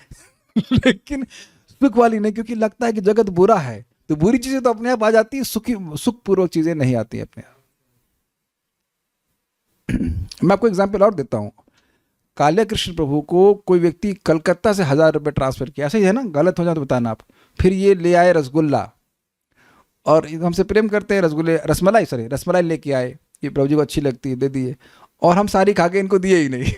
लेकिन सुख वाली नहीं, क्योंकि लगता है कि जगत बुरा है तो बुरी चीजें तो अपने आप आ जाती है, सुखपूर्वक चीजें नहीं आती अपने आप। मैं आपको एग्जाम्पल और देता हूं। काले कृष्ण प्रभु को कोई व्यक्ति कलकत्ता से 1000 रुपये ट्रांसफर किया, ऐसे ही है ना, गलत हो जाए तो बताना आप। फिर ये ले आए रसगुल्ला, और हमसे प्रेम करते हैं, रसमलाई लेके आए, ये प्रभु जी को अच्छी लगती है, दे दिए, और हम सारी खा के इनको दिए ही नहीं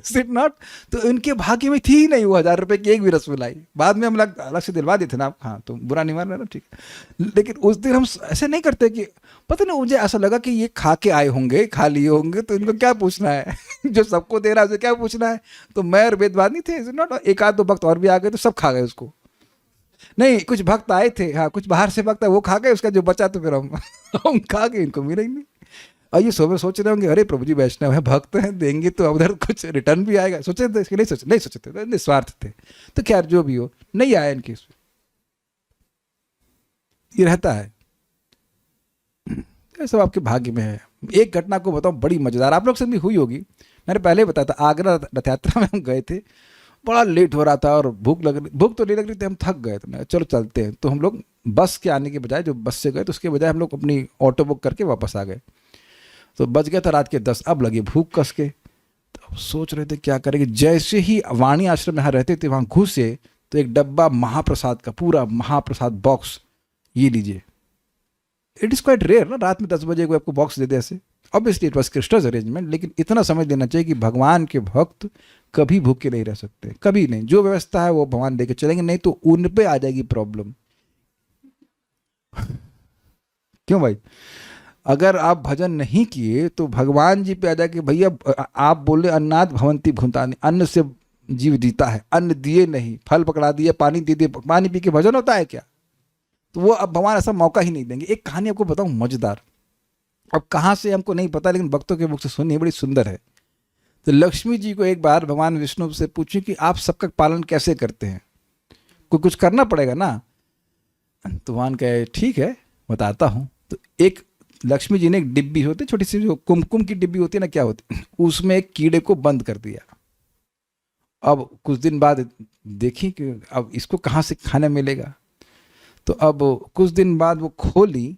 सिट नॉट। तो इनके भाग्य में थी ही नहीं वो 1000 रुपये की एक भी रसमलाई। बाद में हम अलग से दिलवा देते ना आप, हाँ तो बुरा नहीं मान रहे ना, ठीक है। लेकिन उस दिन हम ऐसे नहीं करते कि पता नहीं, मुझे ऐसा लगा कि ये खा के आए होंगे, खा लिए होंगे, तो इनको क्या पूछना है जो सबको दे रहा है उसे क्या पूछना है? तो मैं और वेदवाद नहीं थे, नॉट, एक आध दो भक्त और भी आ गए तो सब खा गए उसको। नहीं, कुछ भक्त आए थे, हाँ कुछ बाहर से भक्त है, वो खा गए, उसका जो बचा तो फिर हम खा गए, इनको मिला ही नहीं। और ये सोच रहे होंगे अरे प्रभु जी वैष्णव है, भक्त हैं, देंगे तो उधर कुछ रिटर्न भी आएगा। सोचे थे इसके, नहीं सोचे थे, निस्वार्थ थे। तो खैर जो भी हो, नहीं आया इनके इसमें, ये रहता है, ये सब आपके भाग्य में है। एक घटना को बताऊं, बड़ी मजेदार, आप लोग से भी हुई होगी, मैंने पहले बताया था। आगरा रथ यात्रा में हम गए थे, बड़ा लेट हो रहा था और भूख तो नहीं लग रही थी, हम थक गए थे। चलो चलते हैं, तो हम लोग बस के आने के बजाय, जो बस से गए तो उसके बजाय हम लोग अपनी ऑटो बुक करके वापस आ गए। तो बज गया था रात के 10, अब लगी भूख कस के, तो अब सोच रहे थे क्या करेंगे। जैसे ही वाणी आश्रम में यहाँ रहते थे वहाँ घुसे तो एक डब्बा महाप्रसाद का, पूरा महाप्रसाद बॉक्स, ये लीजिए। इट इज़ क्वाइट रेयर ना, रात में 10 बजे कोई आपको बॉक्स दे दे ऐसे। ऑब्वियसली इट वॉज क्रिस्टर्स अरेंजमेंट, लेकिन इतना समझ लेना चाहिए कि भगवान के भक्त कभी भूखे नहीं रह सकते, कभी नहीं। जो व्यवस्था है वो भगवान देके चलेंगे, नहीं तो उन पे आ जाएगी प्रॉब्लम क्यों भाई? अगर आप भजन नहीं किए तो भगवान जी पे आ जाए कि भैया आप बोले अन्नाद भवंती भूतानि, अन्न से जीव जीता है, अन्न दिए नहीं, फल पकड़ा दिए, पानी दे दिए, पानी पी के भजन होता है क्या? तो वो अब भगवान ऐसा मौका ही नहीं देंगे। एक कहानी आपको बताऊं मजेदार, अब कहाँ से हमको नहीं पता, लेकिन भक्तों के मुख से सुनिए, बड़ी सुंदर है। तो लक्ष्मी जी को एक बार भगवान विष्णु से पूछे कि आप सबका पालन कैसे करते हैं, कोई कुछ करना पड़ेगा ना। तो भगवान कहे ठीक है बताता हूँ। तो एक लक्ष्मी जी ने एक डिब्बी होती, छोटी सी जो कुमकुम की डिब्बी होती है ना, क्या होती, उसमें एक कीड़े को बंद कर दिया। अब कुछ दिन बाद देखी कि अब इसको कहाँ से खाना मिलेगा। तो अब कुछ दिन बाद वो खोली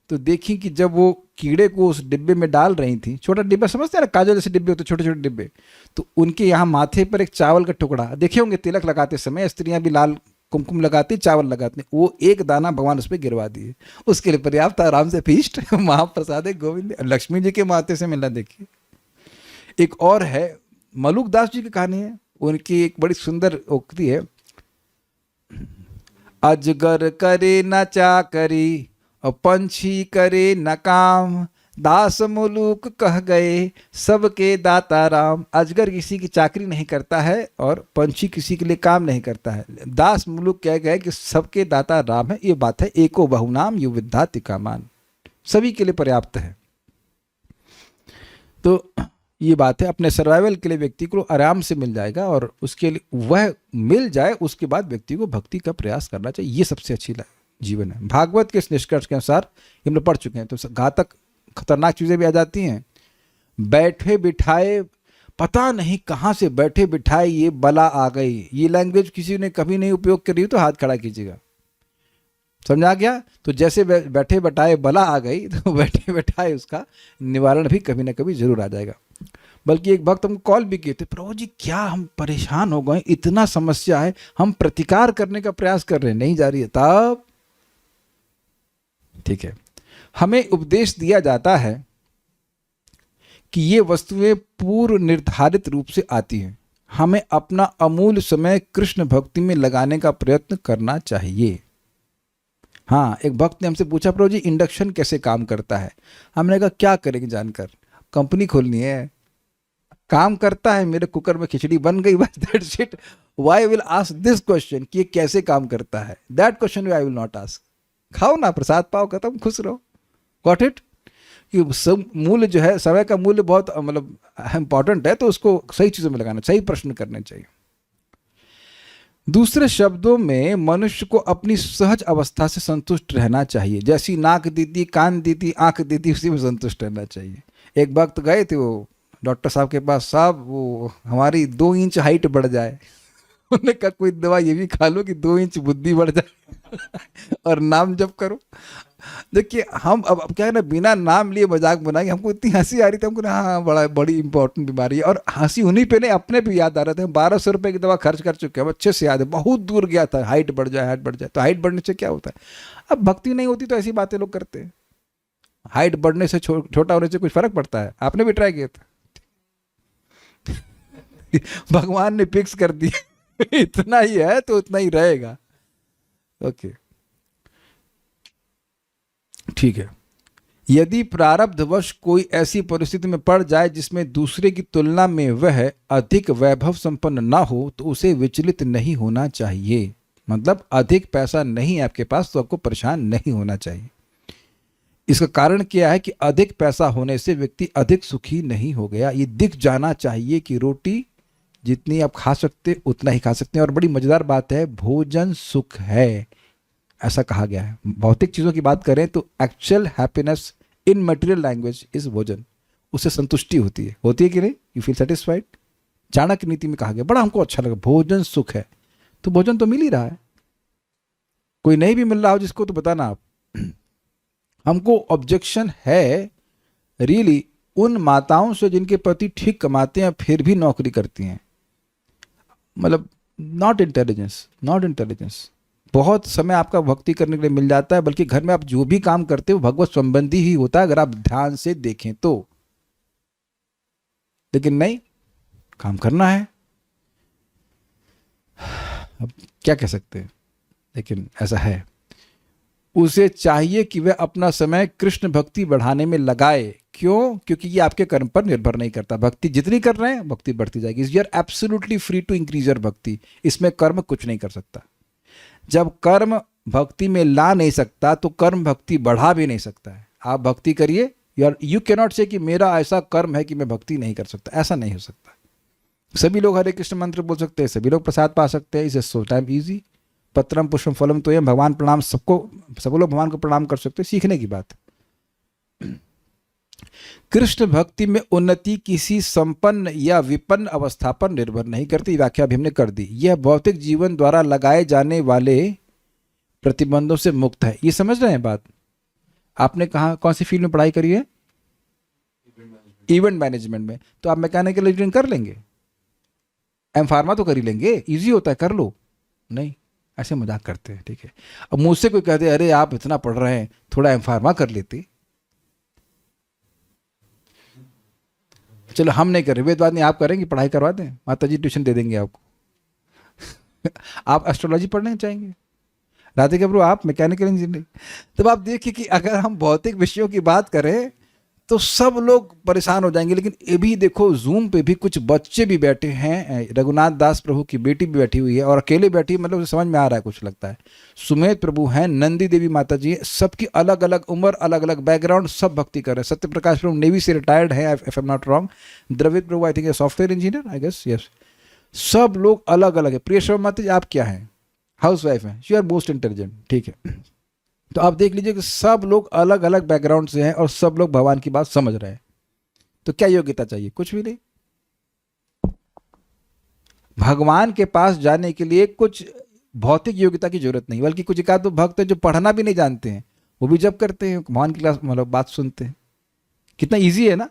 तो देखी कि जब वो कीड़े को उस डिब्बे में डाल रही थी, छोटा डिब्बा समझते हैं ना, काजल जैसे डिब्बे होते, छोटे छोटे डिब्बे, तो उनके यहाँ माथे पर एक चावल का टुकड़ा, देखे होंगे तिलक लगाते समय स्त्रियां भी लाल कुमकुम लगाती, चावल लगाती, वो एक दाना भगवान उस पर गिरवा दिए। उसके लिए पर्याप्त आराम से फीस्ट महाप्रसाद गोविंद, लक्ष्मी जी के माथे से मिलना। देखिए एक और है, मलुक दास जी की कहानी है, उनकी एक बड़ी सुंदर उक्ति है, अजगर करे न चाकरी और पंछी करे न काम, दास मुलूक कह गए सबके दाता राम। अजगर किसी की चाकरी नहीं करता है और पंछी किसी के लिए काम नहीं करता है, दास मुलूक कह गए कि सबके दाता राम है। ये बात है, एको बहुनाम यु विद्याति कामान, सभी के लिए पर्याप्त है। तो ये बात है, अपने सर्वाइवल के लिए व्यक्ति को आराम से मिल जाएगा, और उसके लिए वह मिल जाए उसके बाद व्यक्ति को भक्ति का प्रयास करना चाहिए। ये सबसे अच्छी जीवन है। भागवत के इस निष्कर्ष के अनुसार हम लोग पढ़ चुके हैं, तो घातक खतरनाक चीज़ें भी आ जाती हैं। बैठे बिठाए, पता नहीं कहाँ से बैठे बिठाए ये बला आ गई, ये लैंग्वेज किसी ने कभी नहीं उपयोग करी तो हाथ खड़ा कीजिएगा, समझा गया? तो जैसे बैठे बैठाए बला आ गई, तो बैठे बैठाए उसका निवारण भी कभी ना कभी जरूर आ जाएगा। बल्कि एक भक्त हमको कॉल भी किए थे, प्रभु जी क्या हम परेशान हो गए, इतना समस्या है, हम प्रतिकार करने का प्रयास कर रहे हैं, नहीं जा रही है। तब ठीक है, हमें उपदेश दिया जाता है कि ये वस्तुएं पूर्व निर्धारित रूप से आती हैं, हमें अपना अमूल्य समय कृष्ण भक्ति में लगाने का प्रयत्न करना चाहिए। हाँ, एक भक्त ने हमसे पूछा, प्रभु जी इंडक्शन कैसे काम करता है? हमने कहा क्या करेंगे जानकर, कंपनी खोलनी है, काम करता है, मेरे कुकर में खिचड़ी बन गई, बस that's it. Why will ask this question कि ये कैसे काम करता है? That question I will not ask. खाओ ना, प्रसाद पाओ, खत्म, खुश रहो, गॉट इट। कि सब मूल्य जो है, समय का मूल्य बहुत इंपॉर्टेंट है, तो उसको सही चीज़ों में लगाना, सही प्रश्न करने चाहिए। दूसरे शब्दों में मनुष्य को अपनी सहज अवस्था से संतुष्ट रहना चाहिए। जैसी नाक दी थी, कान दी थी, आंख दी थी, उसी में संतुष्ट रहना चाहिए। एक वक्त गए थे वो डॉक्टर साहब के पास, साहब वो हमारी 2 इंच हाइट बढ़ जाए। उन्होंने कहा कोई दवा ये भी खा लो कि 2 इंच बुद्धि बढ़ जाए और नाम जप करो। देखिए हम अब क्या है ना, बिना नाम लिए मजाक बनाएंगे। हमको इतनी हंसी आ रही थी, हमको हाँ बड़ा बड़ी इंपॉर्टेंट बीमारी है। और हंसी उन्हीं पे नहीं, अपने भी याद आ रहा था। 1200 रुपये की दवा खर्च कर चुके हैं, अच्छे से याद है। बहुत दूर गया था, हाइट बढ़ जाए, हाइट बढ़ जाए। तो हाइट बढ़ने से क्या होता है? अब भक्ति नहीं होती तो ऐसी बातें लोग करते हैं। हाइट बढ़ने से छोटा होने से कुछ फर्क पड़ता है? आपने भी ट्राई किया था? भगवान ने फिक्स कर दिया इतना ही है तो उतना ही रहेगा। ओके ठीक है। यदि प्रारब्धवश कोई ऐसी परिस्थिति में पड़ जाए जिसमें दूसरे की तुलना में वह अधिक वैभव संपन्न ना हो, तो उसे विचलित नहीं होना चाहिए। मतलब अधिक पैसा नहीं है आपके पास तो आपको परेशान नहीं होना चाहिए। इसका कारण क्या है कि अधिक पैसा होने से व्यक्ति अधिक सुखी नहीं हो गया। ये दिख जाना चाहिए कि रोटी जितनी आप खा सकते उतना ही खा सकते हैं। और बड़ी मजेदार बात है, भोजन सुख है, ऐसा कहा गया है। भौतिक चीज़ों की बात करें तो actual happiness in material language is भोजन। उससे संतुष्टि होती है कि नहीं? You feel satisfied. चाणक्य नीति में कहा गया, बड़ा हमको अच्छा लगा, भोजन सुख है। तो भोजन तो मिल ही रहा है। कोई नहीं भी मिल रहा हो जिसको, तो बताना आप। हमको ऑब्जेक्शन है रियली उन माताओं से जिनके पति ठीक कमाते हैं फिर भी नौकरी करती हैं। मतलब नॉट इंटेलिजेंस। बहुत समय आपका भक्ति करने के लिए मिल जाता है, बल्कि घर में आप जो भी काम करते हो भगवत संबंधी ही होता है अगर आप ध्यान से देखें तो। लेकिन नहीं, काम करना है, अब क्या कह सकते हैं, लेकिन ऐसा है। उसे चाहिए कि वह अपना समय कृष्ण भक्ति बढ़ाने में लगाए। क्यों? क्योंकि ये आपके कर्म पर निर्भर नहीं करता। भक्ति जितनी कर रहे हैं भक्ति बढ़ती जाएगी। You are absolutely free to increase your bhakti. इसमें कर्म कुछ नहीं कर सकता। जब कर्म भक्ति में ला नहीं सकता तो कर्म भक्ति बढ़ा भी नहीं सकता है। आप भक्ति करिए, यू कैन नॉट से कि मेरा ऐसा कर्म है कि मैं भक्ति नहीं कर सकता। ऐसा नहीं हो सकता। सभी लोग हरे कृष्ण मंत्र बोल सकते हैं, सभी लोग प्रसाद पा सकते हैं। इसे सो टाइम ईजी। पत्रम पुष्पम फलम तो ये भगवान प्रणाम, सबको सब लोग भगवान को प्रणाम कर सकते हैं। सीखने की बात है। कृष्ण भक्ति में उन्नति किसी संपन्न या विपन्न अवस्था पर निर्भर नहीं करती। व्याख्या भी हमने कर दी। यह भौतिक जीवन द्वारा लगाए जाने वाले प्रतिबंधों से मुक्त है। ये समझ रहे हैं बात? आपने कहा कौन सी फील्ड में पढ़ाई करी है? इवेंट मैनेजमेंट में। तो आप मैकेनिकल इंजीनियरिंग कर लेंगे, एम फार्मा तो कर ही लेंगे, इजी होता है, कर लो। नहीं, ऐसे मजाक करते हैं, ठीक है। अब मुझसे कोई कहते अरे आप इतना पढ़ रहे हैं, थोड़ा एम फार्मा कर लेते। चलो हम नहीं कर रहे, वेदवाद नहीं, आप करेंगे, पढ़ाई करवा दें, माता जी ट्यूशन दे देंगे आपको। आप एस्ट्रोलॉजी पढ़ने चाहेंगे, राधिका प्रभु आप मैकेनिकल इंजीनियरिंग। तब आप देखिए कि अगर हम भौतिक विषयों की बात करें तो सब लोग परेशान हो जाएंगे। लेकिन ये भी देखो, जूम पे भी कुछ बच्चे भी बैठे हैं। रघुनाथ दास प्रभु की बेटी भी बैठी हुई है और अकेले बैठी, मतलब समझ में आ रहा है, कुछ लगता है। सुमेध प्रभु हैं, नंदी देवी माता जी, सबकी अलग अलग उम्र, अलग अलग बैकग्राउंड, सब भक्ति कर रहे हैं। सत्य प्रकाश प्रभु नेवी से रिटायर्ड है, if I am not wrong. Dravid Prabhu I think software engineer, I guess, yes. सब लोग अलग अलग है। प्रिय शर्मा माता जी आप क्या हैं? हाउस वाइफ हैं। यू आर मोस्ट इंटेलिजेंट, ठीक है। तो आप देख लीजिए कि सब लोग अलग अलग बैकग्राउंड से हैं और सब लोग भगवान की बात समझ रहे हैं। तो क्या योग्यता चाहिए? कुछ भी नहीं। भगवान के पास जाने के लिए कुछ भौतिक योग्यता की जरूरत नहीं, बल्कि कुछ एकाध दो भक्त हैं जो पढ़ना भी नहीं जानते हैं, वो भी जब करते हैं, भगवान की क्लास मतलब बात सुनते हैं। कितना ईजी है ना,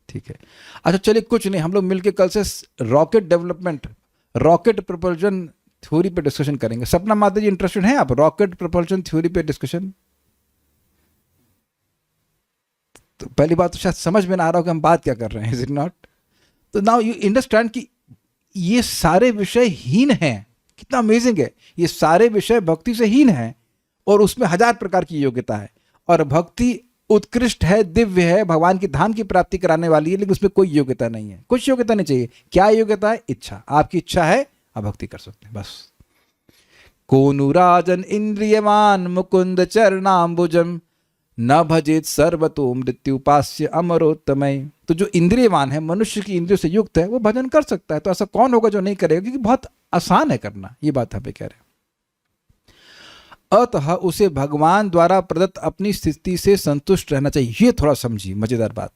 ठीक है। अच्छा चलिए, कुछ नहीं, हम लोग मिलकर कल से रॉकेट डेवलपमेंट, रॉकेट प्रपोजन थ्योरी पे डिस्कशन करेंगे। सपना माता जी इंटरेस्टेड हैं आप रॉकेट प्रपोजन थ्योरी पे डिस्कशन? तो पहली बात तो शायद समझ में ना आ रहा हो कि हम बात क्या कर रहे हैं, इज इट नॉट? तो नाउ यू अंडरस्टैंड कि ये सारे विषय हीन हैं। कितना अमेजिंग है, ये सारे विषय भक्ति से हीन हैं और उसमें 1000 प्रकार की योग्यता है। और भक्ति उत्कृष्ट है, दिव्य है, भगवान की धाम की प्राप्ति कराने वाली है, लेकिन उसमें कोई योग्यता नहीं है। कुछ योग्यता नहीं चाहिए। क्या योग्यता है? इच्छा। आपकी इच्छा है, आप भक्ति कर सकते हैं, बस। कोनु राजन इंद्रियमान मुकुंद चरणाम्बुजम न भजेत सर्वतो मृत्युपास्य अमरोत्तमय। तो जो इंद्रियमान है, मनुष्य की इंद्रियों से युक्त है, वो भजन कर सकता है। तो ऐसा कौन होगा जो नहीं करेगा? क्योंकि बहुत आसान है करना, ये बात यहाँ पे कह रहे हैं। अतः उसे भगवान द्वारा प्रदत्त अपनी स्थिति से संतुष्ट रहना चाहिए। ये थोड़ा समझिए, मजेदार बात।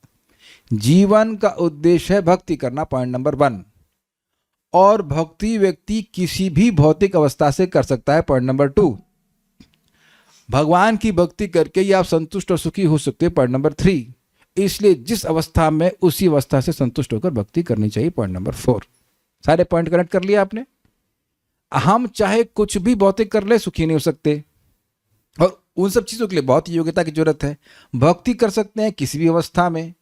जीवन का उद्देश्य है भक्ति करना, पॉइंट नंबर 1। और भक्ति व्यक्ति किसी भी भौतिक अवस्था से कर सकता है, पॉइंट नंबर 2। भगवान की भक्ति करके ही आप संतुष्ट और सुखी हो सकते हैं, पॉइंट नंबर 3। इसलिए जिस अवस्था में, उसी अवस्था से संतुष्ट होकर भक्ति करनी चाहिए, पॉइंट नंबर 4। सारे पॉइंट कनेक्ट कर लिया आपने। हम चाहे कुछ भी भौतिक कर ले, सुखी नहीं हो सकते, और उन सब चीज़ों के लिए बहुत योग्यता की जरूरत है। भक्ति कर सकते हैं किसी भी अवस्था में।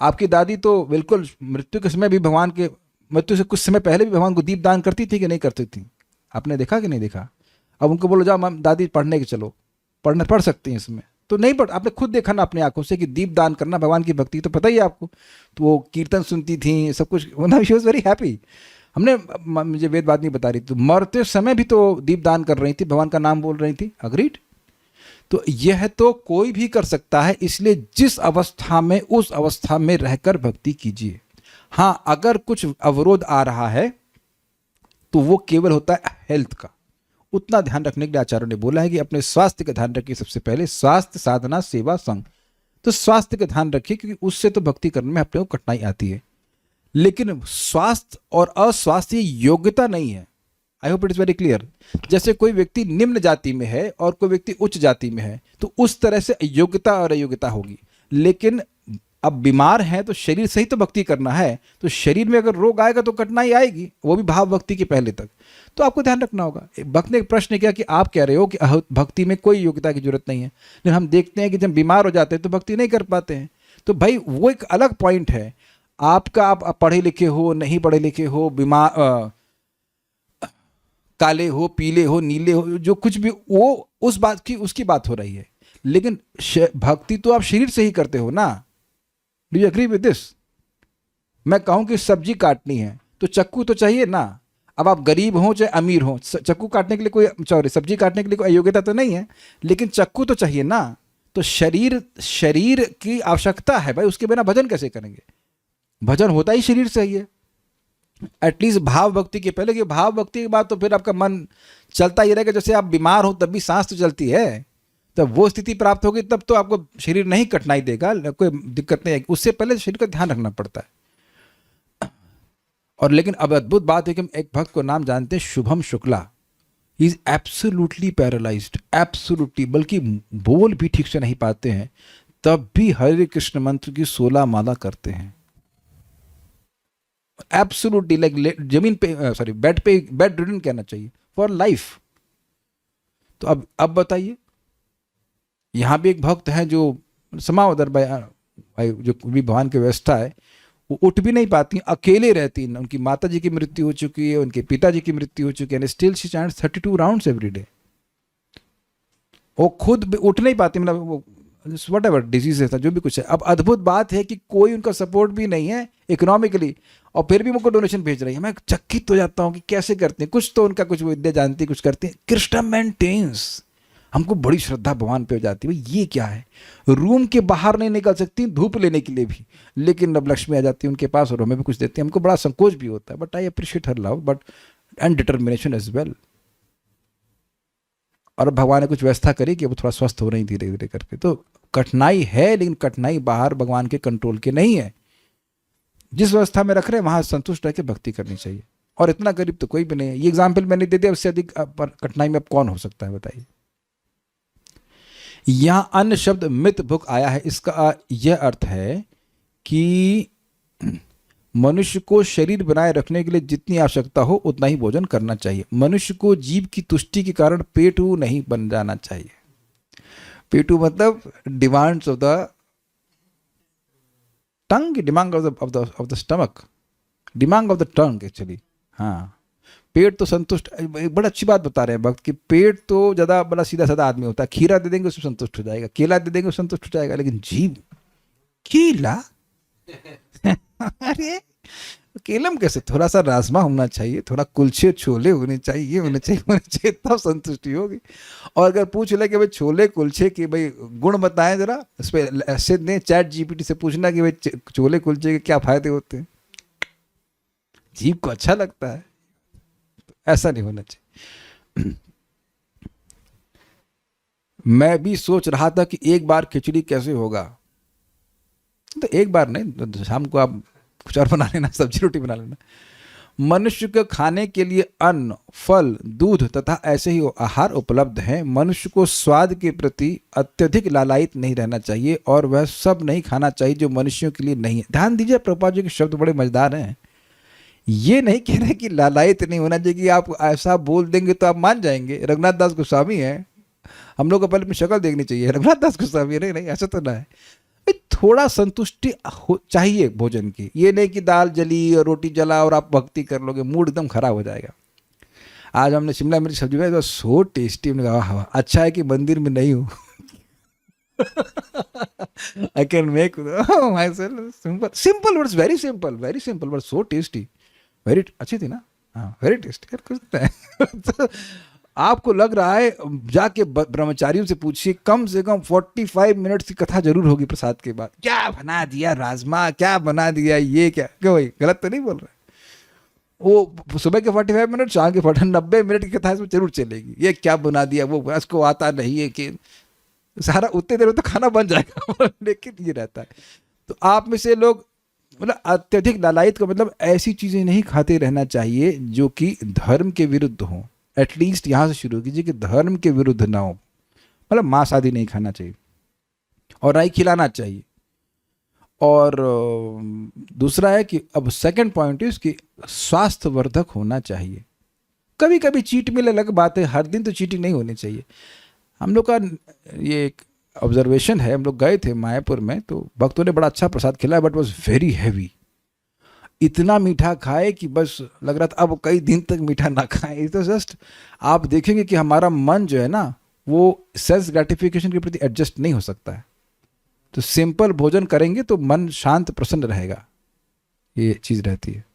आपकी दादी तो बिल्कुल मृत्यु के समय भी भगवान के, मृत्यु से कुछ समय पहले भी भगवान को दीप दान करती थी कि नहीं करती थी? आपने देखा कि नहीं देखा? अब उनको बोलो जाओ दादी पढ़ने के चलो, पढ़ सकती हैं इसमें, तो नहीं पढ़। आपने खुद देखा ना अपनी आंखों से कि दीप दान करना भगवान की भक्ति, तो पता ही है आपको। तो वो कीर्तन सुनती थी, सब कुछ, शी वॉज वेरी हैप्पी। हमने, मुझे वेद बात नहीं बता रही, तो मरते समय भी तो दीप दान कर रही थी, भगवान का नाम बोल रही थी। अग्रीड? तो यह तो कोई भी कर सकता है। इसलिए जिस अवस्था में, उस अवस्था में रहकर भक्ति कीजिए। हाँ, अगर कुछ अवरोध आ रहा है तो वो केवल होता है हेल्थ का। उतना ध्यान रखने के लिए आचार्यों ने बोला है कि अपने स्वास्थ्य का ध्यान रखिए सबसे पहले। स्वास्थ्य साधना सेवा संग, तो स्वास्थ्य का ध्यान रखिए, क्योंकि उससे तो भक्ति करने में अपने को कठिनाई आती है। लेकिन स्वास्थ्य और अस्वास्थ्य योग्यता नहीं है। I hope it is very clear. जैसे कोई व्यक्ति निम्न जाति में है और कोई व्यक्ति उच्च जाति में है, तो उस तरह से योग्यता और अयोग्यता होगी। लेकिन अब बीमार हैं तो शरीर से ही तो भक्ति करना है, तो शरीर में अगर रोग आएगा तो कठिनाई आएगी, वो भी भाव भक्ति के पहले तक। तो आपको ध्यान रखना होगा। भक्त ने एक प्रश्न किया कि आप कह रहे हो कि भक्ति में कोई योग्यता की जरूरत नहीं है, लेकिन हम देखते हैं कि जब बीमार हो जाते हैं तो भक्ति नहीं कर पाते हैं। तो भाई वो एक अलग पॉइंट है आपका। आप पढ़े लिखे हो, नहीं पढ़े लिखे हो, बीमार, काले हो, पीले हो, नीले हो, जो कुछ भी, वो उस बात की, उसकी बात हो रही है। लेकिन भक्ति तो आप शरीर से ही करते हो ना। Do you agree with this? मैं कहूं कि सब्जी काटनी है तो चक्कू तो चाहिए ना। अब आप गरीब हो चाहे अमीर हो, चक्कू काटने के लिए कोई, सॉरी, सब्जी काटने के लिए कोई अयोग्यता तो नहीं है, लेकिन चक्कू तो चाहिए ना। तो शरीर की आवश्यकता है भाई, उसके बिना भजन कैसे करेंगे? भजन होता ही शरीर से ही है। एटलीस्ट भाव भक्ति के पहले, कि भाव भक्ति के बाद तो फिर आपका मन चलता ही रहेगा। जैसे आप बीमार हो तब भी सांस तो चलती है, तब वो स्थिति प्राप्त होगी तब तो आपको शरीर नहीं कठिनाई देगा, कोई दिक्कत नहीं आएगी। उससे पहले शरीर का ध्यान रखना पड़ता है। और लेकिन अब अद्भुत बात है कि हम एक भक्त को नाम जानते हैं, Shubham Shukla. He is absolutely paralysed, absolutely, बल्कि बोल भी ठीक से नहीं पाते हैं, तब भी हरे कृष्ण मंत्र की 16 माला करते हैं। एब्सोल्युटली, लाइक जमीन पे, सॉरी, बेड रिडन कहना चाहिए, फॉर लाइफ। तो अब बताइए, यहाँ भी एक भक्त है जो समावदर भाई, जो भी भगवान की व्यवस्था है, वो उठ भी नहीं पाती, अकेले रहती हैं। उनकी माता जी की मृत्यु हो चुकी है, उनके पिताजी की मृत्यु हो चुकी है, still she chants 32 rounds every day. वो खुद उठ नहीं पाती, मतलब वो वट एवर डिजीज है, जो भी कुछ है। अब अद्भुत बात है कि कोई उनका सपोर्ट भी नहीं है इकोनॉमिकली, और फिर भी मुझको डोनेशन भेज रही है। मैं चकित हो जाता हूँ कि कैसे करते हैं। कुछ तो उनका कुछ विद्या जानती, कुछ करती हैं। कृष्णा मेंटेन्स। हमको बड़ी श्रद्धा भगवान पे हो जाती है। भाई ये क्या है, रूम के बाहर नहीं निकल सकती धूप लेने के लिए भी, लेकिन अब लक्ष्मी आ जाती है उनके पास और हमें भी कुछ देती है। हमको बड़ा संकोच भी होता है, but I appreciate her love but and determination as well. और भगवान ने कुछ व्यवस्था करी कि वो थोड़ा स्वस्थ हो रही धीरे धीरे करके। तो कठिनाई है, लेकिन कठिनाई बाहर भगवान के कंट्रोल के नहीं है। जिस व्यवस्था में रख रहे हैं वहां संतुष्ट रह के भक्ति करनी चाहिए। और इतना गरीब तो कोई भी नहीं है। ये एग्जाम्पल मैंने दे दिया, उससे अधिक कठिनाई में अब कौन हो सकता है बताइए। यहां अन्य शब्द मित भुक आया है। इसका यह अर्थ है कि मनुष्य को शरीर बनाए रखने के लिए जितनी आवश्यकता हो उतना ही भोजन करना चाहिए। मनुष्य को जीव की तुष्टि के कारण पेटू नहीं बन जाना चाहिए। पेटू मतलब demands of the tongue, demand of the stomach, demand of the tongue actually. हाँ, पेट तो संतुष्ट, एक बड़ा अच्छी बात बता रहे हैं भक्त कि पेट तो ज़्यादा बड़ा सीधा साधा आदमी होता है। खीरा दे देंगे उसमें संतुष्ट हो जाएगा, केला दे देंगे उसमें संतुष्ट हो जाएगा, लेकिन जीव केला अरे केलम कैसे? थोड़ा सा राजमा होना चाहिए, थोड़ा कुलचे छोले होने चाहिए, ये होने चाहिए, तब संतुष्टि होगी। और अगर पूछ ले कि भाई छोले कुलचे के भाई गुण बताएं जरा, उस पर ऐसे दें, चैट जीपीटी से पूछना कि भाई छोले कुलचे के क्या फायदे होते हैं, जीव को अच्छा लगता है। ऐसा नहीं होना चाहिए। मैं भी सोच रहा था कि एक बार खिचड़ी कैसे होगा, तो एक बार नहीं, तो शाम को आप कुछ और बना लेना, सब्जी रोटी बना लेना। मनुष्य को खाने के लिए अन्न, फल, दूध तथा ऐसे ही आहार उपलब्ध हैं। मनुष्य को स्वाद के प्रति अत्यधिक लालायित नहीं रहना चाहिए और वह सब नहीं खाना चाहिए जो मनुष्यों के लिए नहीं है। ध्यान दीजिए, प्रभुपाद जी के शब्द बड़े मजेदार हैं। ये नहीं कह रहे कि लालायित नहीं होना चाहिए, कि आप ऐसा बोल देंगे तो आप मान जाएंगे। रघुनाथ दास गोस्वामी है, हम लोग को पहले अपनी शक्ल देखनी चाहिए। रघुनाथ दास गोस्वामी नहीं, नहीं ऐसा तो ना है। थोड़ा संतुष्टि चाहिए भोजन की। ये नहीं कि दाल जली और रोटी जला और आप भक्ति कर लोगे, मूड एकदम खराब हो जाएगा। आज हमने शिमला मिर्च सब्जी बनाई, सो टेस्टी। हमने कहा हवा अच्छा है कि मंदिर में नहीं हूँ। I can make my self simple, simple words, very simple but so tasty. Very अच्छी थी ना, हाँ वेरी टेस्टी। कुछ तो आपको लग रहा है, जाके ब्रह्मचारियों से पूछिए, कम से कम 45 मिनट्स की कथा जरूर होगी प्रसाद के बाद। क्या बना दिया राजमा, क्या बना दिया ये, क्या क्यों भाई, गलत तो नहीं बोल रहा है। वो सुबह के 45 मिनट, शाम के 90 मिनट की कथा इसमें जरूर चलेगी। ये क्या बना दिया, वो उसको आता नहीं है, कि सारा उतने देर में तो खाना बन जाएगा। लेकिन ये रहता है। तो आप में से लोग मतलब अत्यधिक लालायित का मतलब ऐसी चीज़ें नहीं खाते रहना चाहिए जो कि धर्म के विरुद्ध हों। एटलीस्ट यहाँ से शुरू कीजिए कि धर्म के विरुद्ध ना हो। मतलब मांस आदि नहीं खाना चाहिए और ना ही खिलाना चाहिए। और दूसरा है कि अब सेकंड पॉइंट इज कि स्वास्थ्यवर्धक होना चाहिए। कभी कभी चीट मील अलग बात है, हर दिन तो चीटिंग नहीं होनी चाहिए। हम लोग का ये एक ऑब्जर्वेशन है, हम लोग गए थे मायापुर में, तो भक्तों ने बड़ा अच्छा प्रसाद खिलाया, बट वॉज वेरी हैवी। इतना मीठा खाए कि बस लग रहा था अब कई दिन तक मीठा ना खाएं। तो जस्ट आप देखेंगे कि हमारा मन जो है ना, वो सेल्स ग्रेटिफिकेशन के प्रति एडजस्ट नहीं हो सकता है। तो सिंपल भोजन करेंगे तो मन शांत प्रसन्न रहेगा, ये चीज रहती है।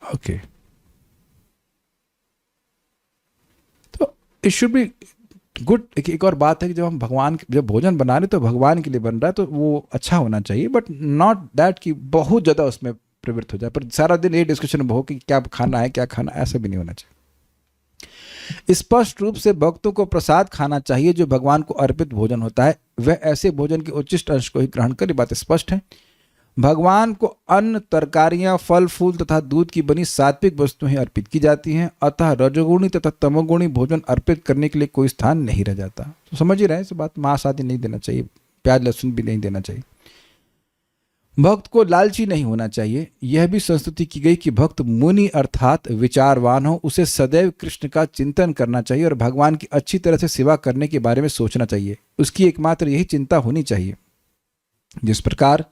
ओके, तो इट शुड बी गुड। एक और बात है कि जब हम जब भोजन बना रहे तो भगवान के लिए बन रहा है, तो वो अच्छा होना चाहिए, बट नॉट दैट कि बहुत ज़्यादा उसमें प्रवृत्त हो जाए, पर सारा दिन ये डिस्कशन में हो कि क्या खाना है क्या खाना, ऐसा भी नहीं होना चाहिए। स्पष्ट रूप से भक्तों को प्रसाद खाना चाहिए जो भगवान को अर्पित भोजन होता है। वह ऐसे भोजन के उच्चिष्ट अंश को ही ग्रहण करे, बात स्पष्ट है। भगवान को अन्न, तरकारियां, फल फूल तथा दूध की बनी सात्विक वस्तुएं अर्पित की जाती हैं, अतः रजोगुणी तथा तमोगुणी भोजन अर्पित करने के लिए कोई स्थान नहीं रह जाता। तो समझ ही रहे इस बात, मांस आदि नहीं देना चाहिए, प्याज लहसुन भी नहीं देना चाहिए। भक्त को लालची नहीं होना चाहिए। यह भी संस्तुति की गई कि भक्त मुनि अर्थात विचारवान हो, उसे सदैव कृष्ण का चिंतन करना चाहिए और भगवान की अच्छी तरह से सेवा करने के बारे में सोचना चाहिए। उसकी एकमात्र यही चिंता होनी चाहिए। जिस प्रकार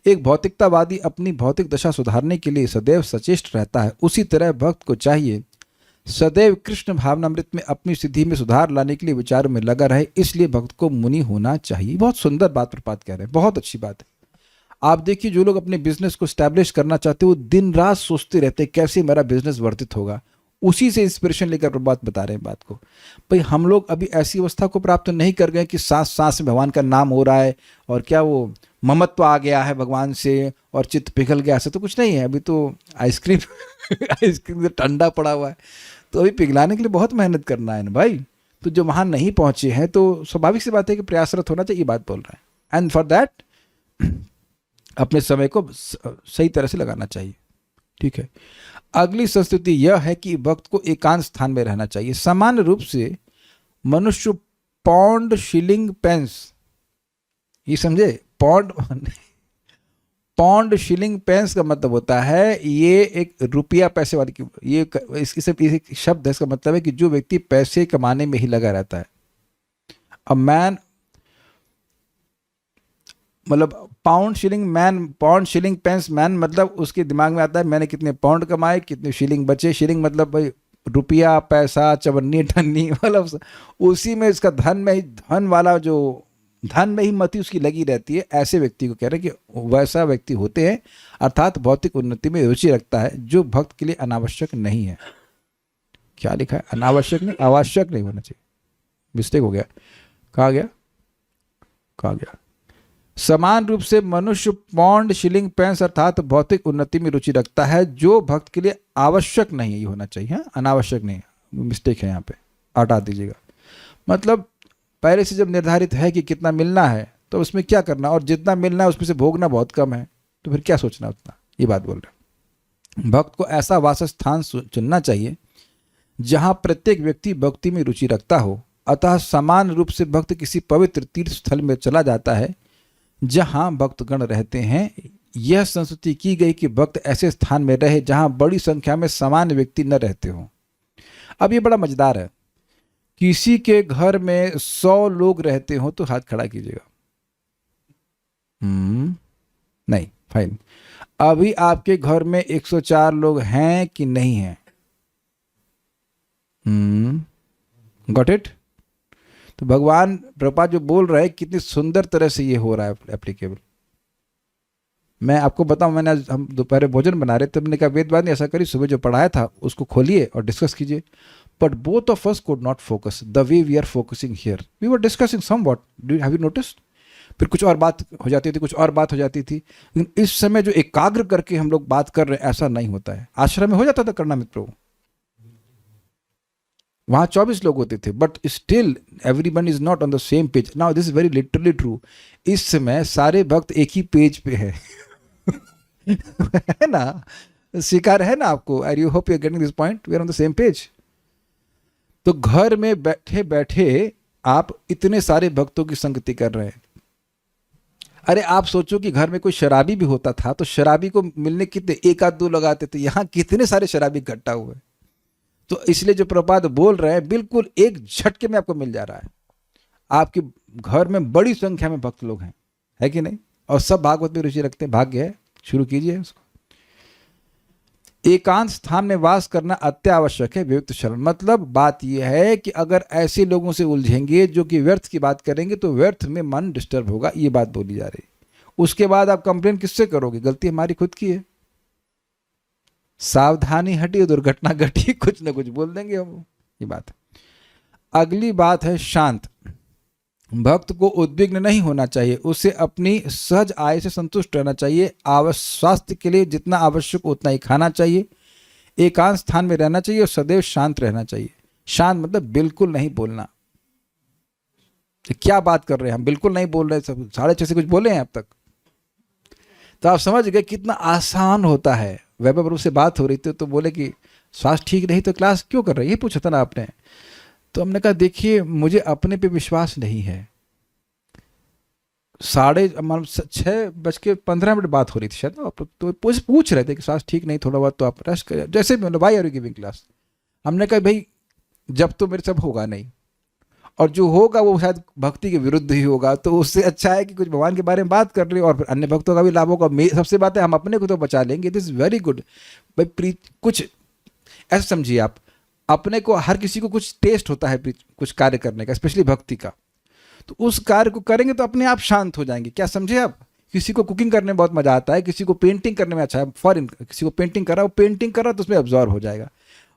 एक भौतिकतावादी अपनी भौतिक दशा सुधारने के लिए सदैव सचेष्ट रहता है, उसी तरह भक्त को चाहिए सदैव कृष्ण भावनामृत में अपनी सिद्धि में सुधार लाने के लिए विचारों में लगा रहे। इसलिए भक्त को मुनि होना चाहिए। बहुत सुंदर बात प्रपात कह रहे हैं, बहुत अच्छी बात है। आप देखिए, जो लोग अपने बिजनेस को स्टैब्लिश करना चाहते हैं, वो दिन रात सोचते रहते हैं कैसे मेरा बिजनेस वर्धित होगा। उसी से इंस्पिरेशन लेकर प्रभात बता रहे हैं बात को। भाई हम लोग अभी ऐसी अवस्था को प्राप्त नहीं कर गए कि सांस सांस में भगवान का नाम हो रहा है और क्या वो ममत्व आ गया है भगवान से और चित्त पिघल गया, ऐसा तो कुछ नहीं है। अभी तो आइसक्रीम आइसक्रीम ठंडा पड़ा हुआ है, तो अभी पिघलाने के लिए बहुत मेहनत करना है ना भाई। तो जो वहाँ नहीं पहुँचे हैं, तो स्वाभाविक सी बात है कि प्रयासरत होना चाहिए, बात बोल रहा है। एंड फॉर दैट अपने समय को सही तरह से लगाना चाहिए। ठीक है। अगली संस्तुति यह है कि भक्त को एकांत स्थान में रहना चाहिए। सामान्य रूप से मनुष्य पौंड, शिलिंग, पेंस, ये समझे, पौंड शिलिंग पेंस का मतलब होता है ये एक रुपया पैसे वाली की, ये इसकी शब्द है। इसका मतलब है कि जो व्यक्ति पैसे कमाने में ही लगा रहता है। अ मैन, मतलब पाउंड शिलिंग पेंस मैन, मतलब उसके दिमाग में आता है मैंने कितने पाउंड कमाए, कितने शिलिंग बचे। शिलिंग मतलब भाई रुपया, पैसा, चवन्नी टन्नी, मतलब उसी में इसका धन वाला जो धन में ही मति उसकी लगी रहती है। ऐसे व्यक्ति को कह रहे हैं कि वैसा व्यक्ति होते हैं, अर्थात भौतिक उन्नति में रुचि रखता है, जो भक्त के लिए अनावश्यक नहीं है। क्या लिखा है? अनावश्यक नहीं, आवश्यक नहीं होना चाहिए। मिस्टेक हो गया, कहा गया समान रूप से मनुष्य पौंड शिलिंग पेंस अर्थात भौतिक उन्नति में रुचि रखता है, जो भक्त के लिए आवश्यक नहीं है। ये होना चाहिए, हाँ? अनावश्यक नहीं, मिस्टेक है यहाँ पे, हटा दीजिएगा। मतलब पहले से जब निर्धारित है कि कितना मिलना है तो उसमें क्या करना, और जितना मिलना है उसमें से भोगना बहुत कम है, तो फिर क्या सोचना उतना, ये बात बोल रहे हैं। भक्त को ऐसा वासस्थान चुनना चाहिए जहाँ प्रत्येक व्यक्ति भक्ति में रुचि रखता हो। अतः समान रूप से भक्त किसी पवित्र तीर्थ स्थल में चला जाता है जहाँ भक्तगण रहते हैं। यह संस्तुति की गई कि भक्त ऐसे स्थान में रहे जहाँ बड़ी संख्या में समान व्यक्ति न रहते हों। अब ये बड़ा मजेदार है, किसी के घर में 100 लोग रहते हो तो हाथ खड़ा कीजिएगा। नहीं, फाइन। अभी आपके घर में 104 लोग हैं कि नहीं हैं? Got it? तो भगवान प्रभुपाद जो बोल रहे हैं कितनी सुंदर तरह से ये हो रहा है एप्लीकेबल। मैं आपको बताऊं, मैंने आज हम दोपहर भोजन बना रहे थे, मैंने कहा वेदवाद ने ऐसा करी, सुबह जो पढ़ाया था उसको खोलिए और डिस्कस कीजिए। But both of us could not focus the way we are focusing here. We were discussing somewhat, have you noticed? फिर कुछ और बात हो जाती थी, कुछ और बात हो जाती थी, लेकिन इस समय जो एकाग्र करके हम लोग बात कर रहे हैं ऐसा नहीं होता है। आश्रम में हो जाता था करना मित्रों, वहां 24 लोग होते थे, but still everyone is not on the same page. Now this is very literally true. इस समय सारे भक्त एक ही पेज पे है है ना? स्वीकार है ना आपको? I you hope you are getting this point, we are on the same page. तो घर में बैठे बैठे आप इतने सारे भक्तों की संगति कर रहे हैं। अरे आप सोचो कि घर में कोई शराबी भी होता था तो शराबी को मिलने कितने, एक आध दो लगाते थे, यहां कितने सारे शराबी इकट्ठा हुए। तो इसलिए जो प्रभुपाद बोल रहे हैं बिल्कुल एक झटके में आपको मिल जा रहा है। आपके घर में बड़ी संख्या में भक्त लोग हैं, है कि नहीं? और सब भागवत में रुचि रखते हैं, भाग्य है, शुरू कीजिए उसको। एकांत स्थान में वास करना अत्यावश्यक है विविक्त शरण। मतलब बात यह है कि अगर ऐसे लोगों से उलझेंगे जो कि व्यर्थ की बात करेंगे तो व्यर्थ में मन डिस्टर्ब होगा, ये बात बोली जा रही। उसके बाद आप कंप्लेन किससे करोगे? गलती हमारी खुद की है, सावधानी हटी दुर्घटना घटी, कुछ ना कुछ बोल देंगे हम, ये बात है। अगली बात है शांत। भक्त को उद्विग्न नहीं होना चाहिए, उसे अपनी सहज आय से संतुष्ट रहना चाहिए। स्वास्थ्य के लिए जितना आवश्यक उतना ही खाना चाहिए, एकांत स्थान में रहना चाहिए और सदैव शांत रहना चाहिए। शांत मतलब बिल्कुल नहीं बोलना। तो क्या बात कर रहे हैं हम, बिल्कुल नहीं बोल रहे, सब 6:30 से कुछ बोले हैं अब तक। तो आप समझ गए कितना आसान होता है। वैभव प्रभु से बात हो रही थी तो बोले कि स्वास्थ्य ठीक नहीं तो क्लास क्यों कर रहे, ये पूछा था ना आपने। तो हमने कहा देखिए मुझे अपने पे विश्वास नहीं है। 6:15 बात हो रही थी शायद, आप तो पूछ रहे थे कि स्वास्थ्य ठीक नहीं, थोड़ा बहुत तो आप रेस्ट करें, जैसे why are you giving class. हमने कहा भाई जब तो मेरे सब होगा नहीं, और जो होगा वो शायद भक्ति के विरुद्ध ही होगा, तो उससे अच्छा है कि कुछ भगवान के बारे में बात कर रहे और फिर अन्य भक्तों का भी लाभ होगा। सबसे बात है हम अपने को तो बचा लेंगे, दिस इज वेरी गुड। भाई कुछ ऐसा समझिए आप, अपने को, हर किसी को कुछ टेस्ट होता है कुछ कार्य करने का, स्पेशली भक्ति का। तो उस कार्य को करेंगे तो अपने आप शांत हो जाएंगे। क्या समझे आप? किसी को कुकिंग करने में बहुत मजा आता है, किसी को पेंटिंग करने में अच्छा है, फॉरन किसी को पेंटिंग कर रहा है, वो पेंटिंग कर रहा है तो उसमें अब्जॉर्व हो जाएगा।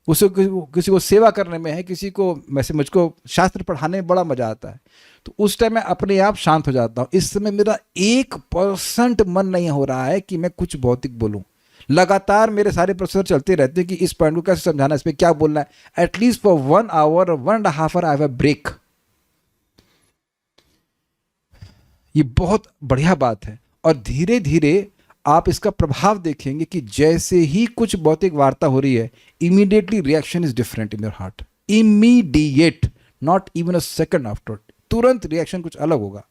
उसे किसी को सेवा करने में है, किसी को, वैसे मुझको शास्त्र पढ़ाने में बड़ा मजा आता है, तो उस टाइम मैं अपने आप शांत हो जाता हूँ। इस समय मेरा 1% मन नहीं हो रहा है कि मैं कुछ भौतिक बोलूँ। लगातार मेरे सारे प्रोफेसर चलते रहते हैं कि इस पॉइंट को कैसे समझाना, इस पर क्या बोलना है। At least for 1 hour 1.5 hour I have a break. ये बहुत बढ़िया बात है। और धीरे धीरे आप इसका प्रभाव देखेंगे कि जैसे ही कुछ भौतिक वार्ता हो रही है, immediately reaction is different in your heart. Immediate, not even a second after, तुरंत रिएक्शन कुछ अलग होगा।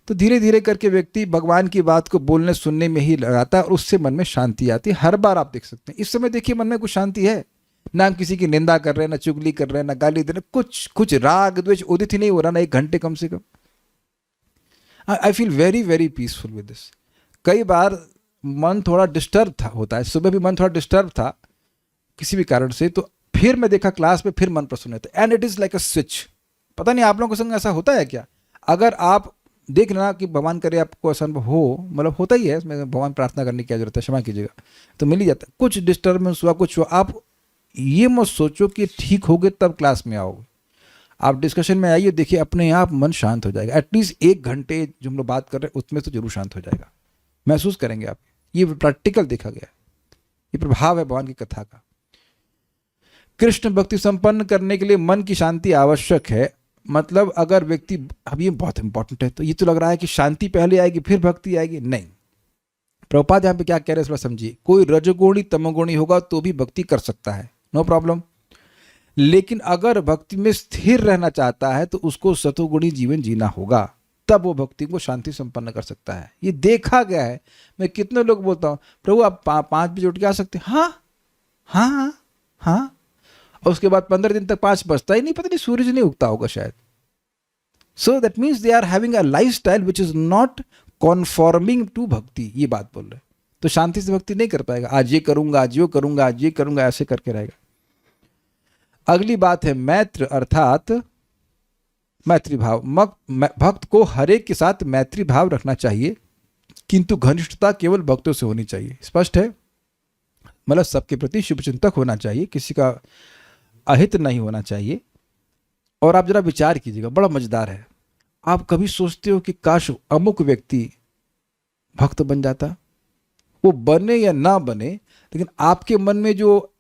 तो धीरे धीरे करके व्यक्ति भगवान की बात को बोलने सुनने में ही लगाता है और उससे मन में शांति आती है। हर बार आप देख सकते हैं। इस समय देखिए मन में कुछ शांति है ना, हम किसी की निंदा कर रहे हैं, ना चुगली कर रहे हैं, ना गाली दे रहे हैं, कुछ राग द्वेष उदित ही नहीं हो रहा, ना 1 घंटे कम से कम। I feel very very peaceful with this. कई बार मन थोड़ा डिस्टर्ब होता है, सुबह भी मन थोड़ा डिस्टर्ब था किसी भी कारण से, तो फिर मैं देखा क्लास में, फिर मन प्रसन्न होता है। And it is like a switch. पता नहीं आप लोगों के संग ऐसा होता है क्या? अगर आप देख लेना कि भगवान करे आपको ऐसा अनुभव हो, मतलब होता ही है, इसमें भगवान प्रार्थना करने की क्या जरूरत है, क्षमा कीजिएगा, तो मिल ही जाता है। कुछ डिस्टर्बेंस हुआ, कुछ हुआ, आप ये मत सोचो कि ठीक होगे तब क्लास में आओगे। आप डिस्कशन में आइए, देखिए अपने आप मन शांत हो जाएगा। एटलीस्ट 1 घंटे जो हम लोग बात कर रहे हैं उसमें तो जरूर शांत हो जाएगा, महसूस करेंगे आप। ये प्रैक्टिकल देखा गया, ये प्रभाव है भगवान की कथा का। कृष्ण भक्ति संपन्न करने के लिए मन की शांति आवश्यक है। मतलब अगर व्यक्ति, अब ये बहुत इंपॉर्टेंट है, तो ये तो लग रहा है कि शांति पहले आएगी फिर भक्ति आएगी, नहीं। प्रभुपाद यहाँ पे क्या कह रहे हैं थोड़ा समझिए। कोई रजोगुणी तमोगुणी होगा तो भी भक्ति कर सकता है, नो प्रॉब्लम। लेकिन अगर भक्ति में स्थिर रहना चाहता है तो उसको सतोगुणी जीवन जीना होगा, तब वो भक्ति को शांति संपन्न कर सकता है। ये देखा गया है। मैं कितने लोग बोलता हूँ, प्रभु आप 5 बजे उठ के आ सकते हैं? हाँ हाँ हाँ हाँ। और उसके बाद 15 दिन तक 5 बजता ही नहीं, पता नहीं सूरज नहीं उगता होगा शायद। So that means they are having a lifestyle which is not conforming to bhakti. ये बात बोल रहे, तो शांति से भक्ति नहीं कर पाएगा। आज ये करूंगा, आज ये करूंगा, आज ये करूंगा, ऐसे करके रहेगा। अगली बात है मैत्र, अर्थात मैत्री भाव। भक्त को हर एक के साथ मैत्री भाव रखना चाहिए, किंतु घनिष्ठता केवल भक्तों से होनी चाहिए। स्पष्ट है, मतलब सबके प्रति शुभचिंतक होना चाहिए, किसी का अहित नहीं होना चाहिए। और आप जरा विचार कीजिएगा, बड़ा मजेदार है। आप कभी सोचते हो कि काश अमुक व्यक्ति भक्त बन जाता? वो बने या ना बने, लेकिन आपके मन में जो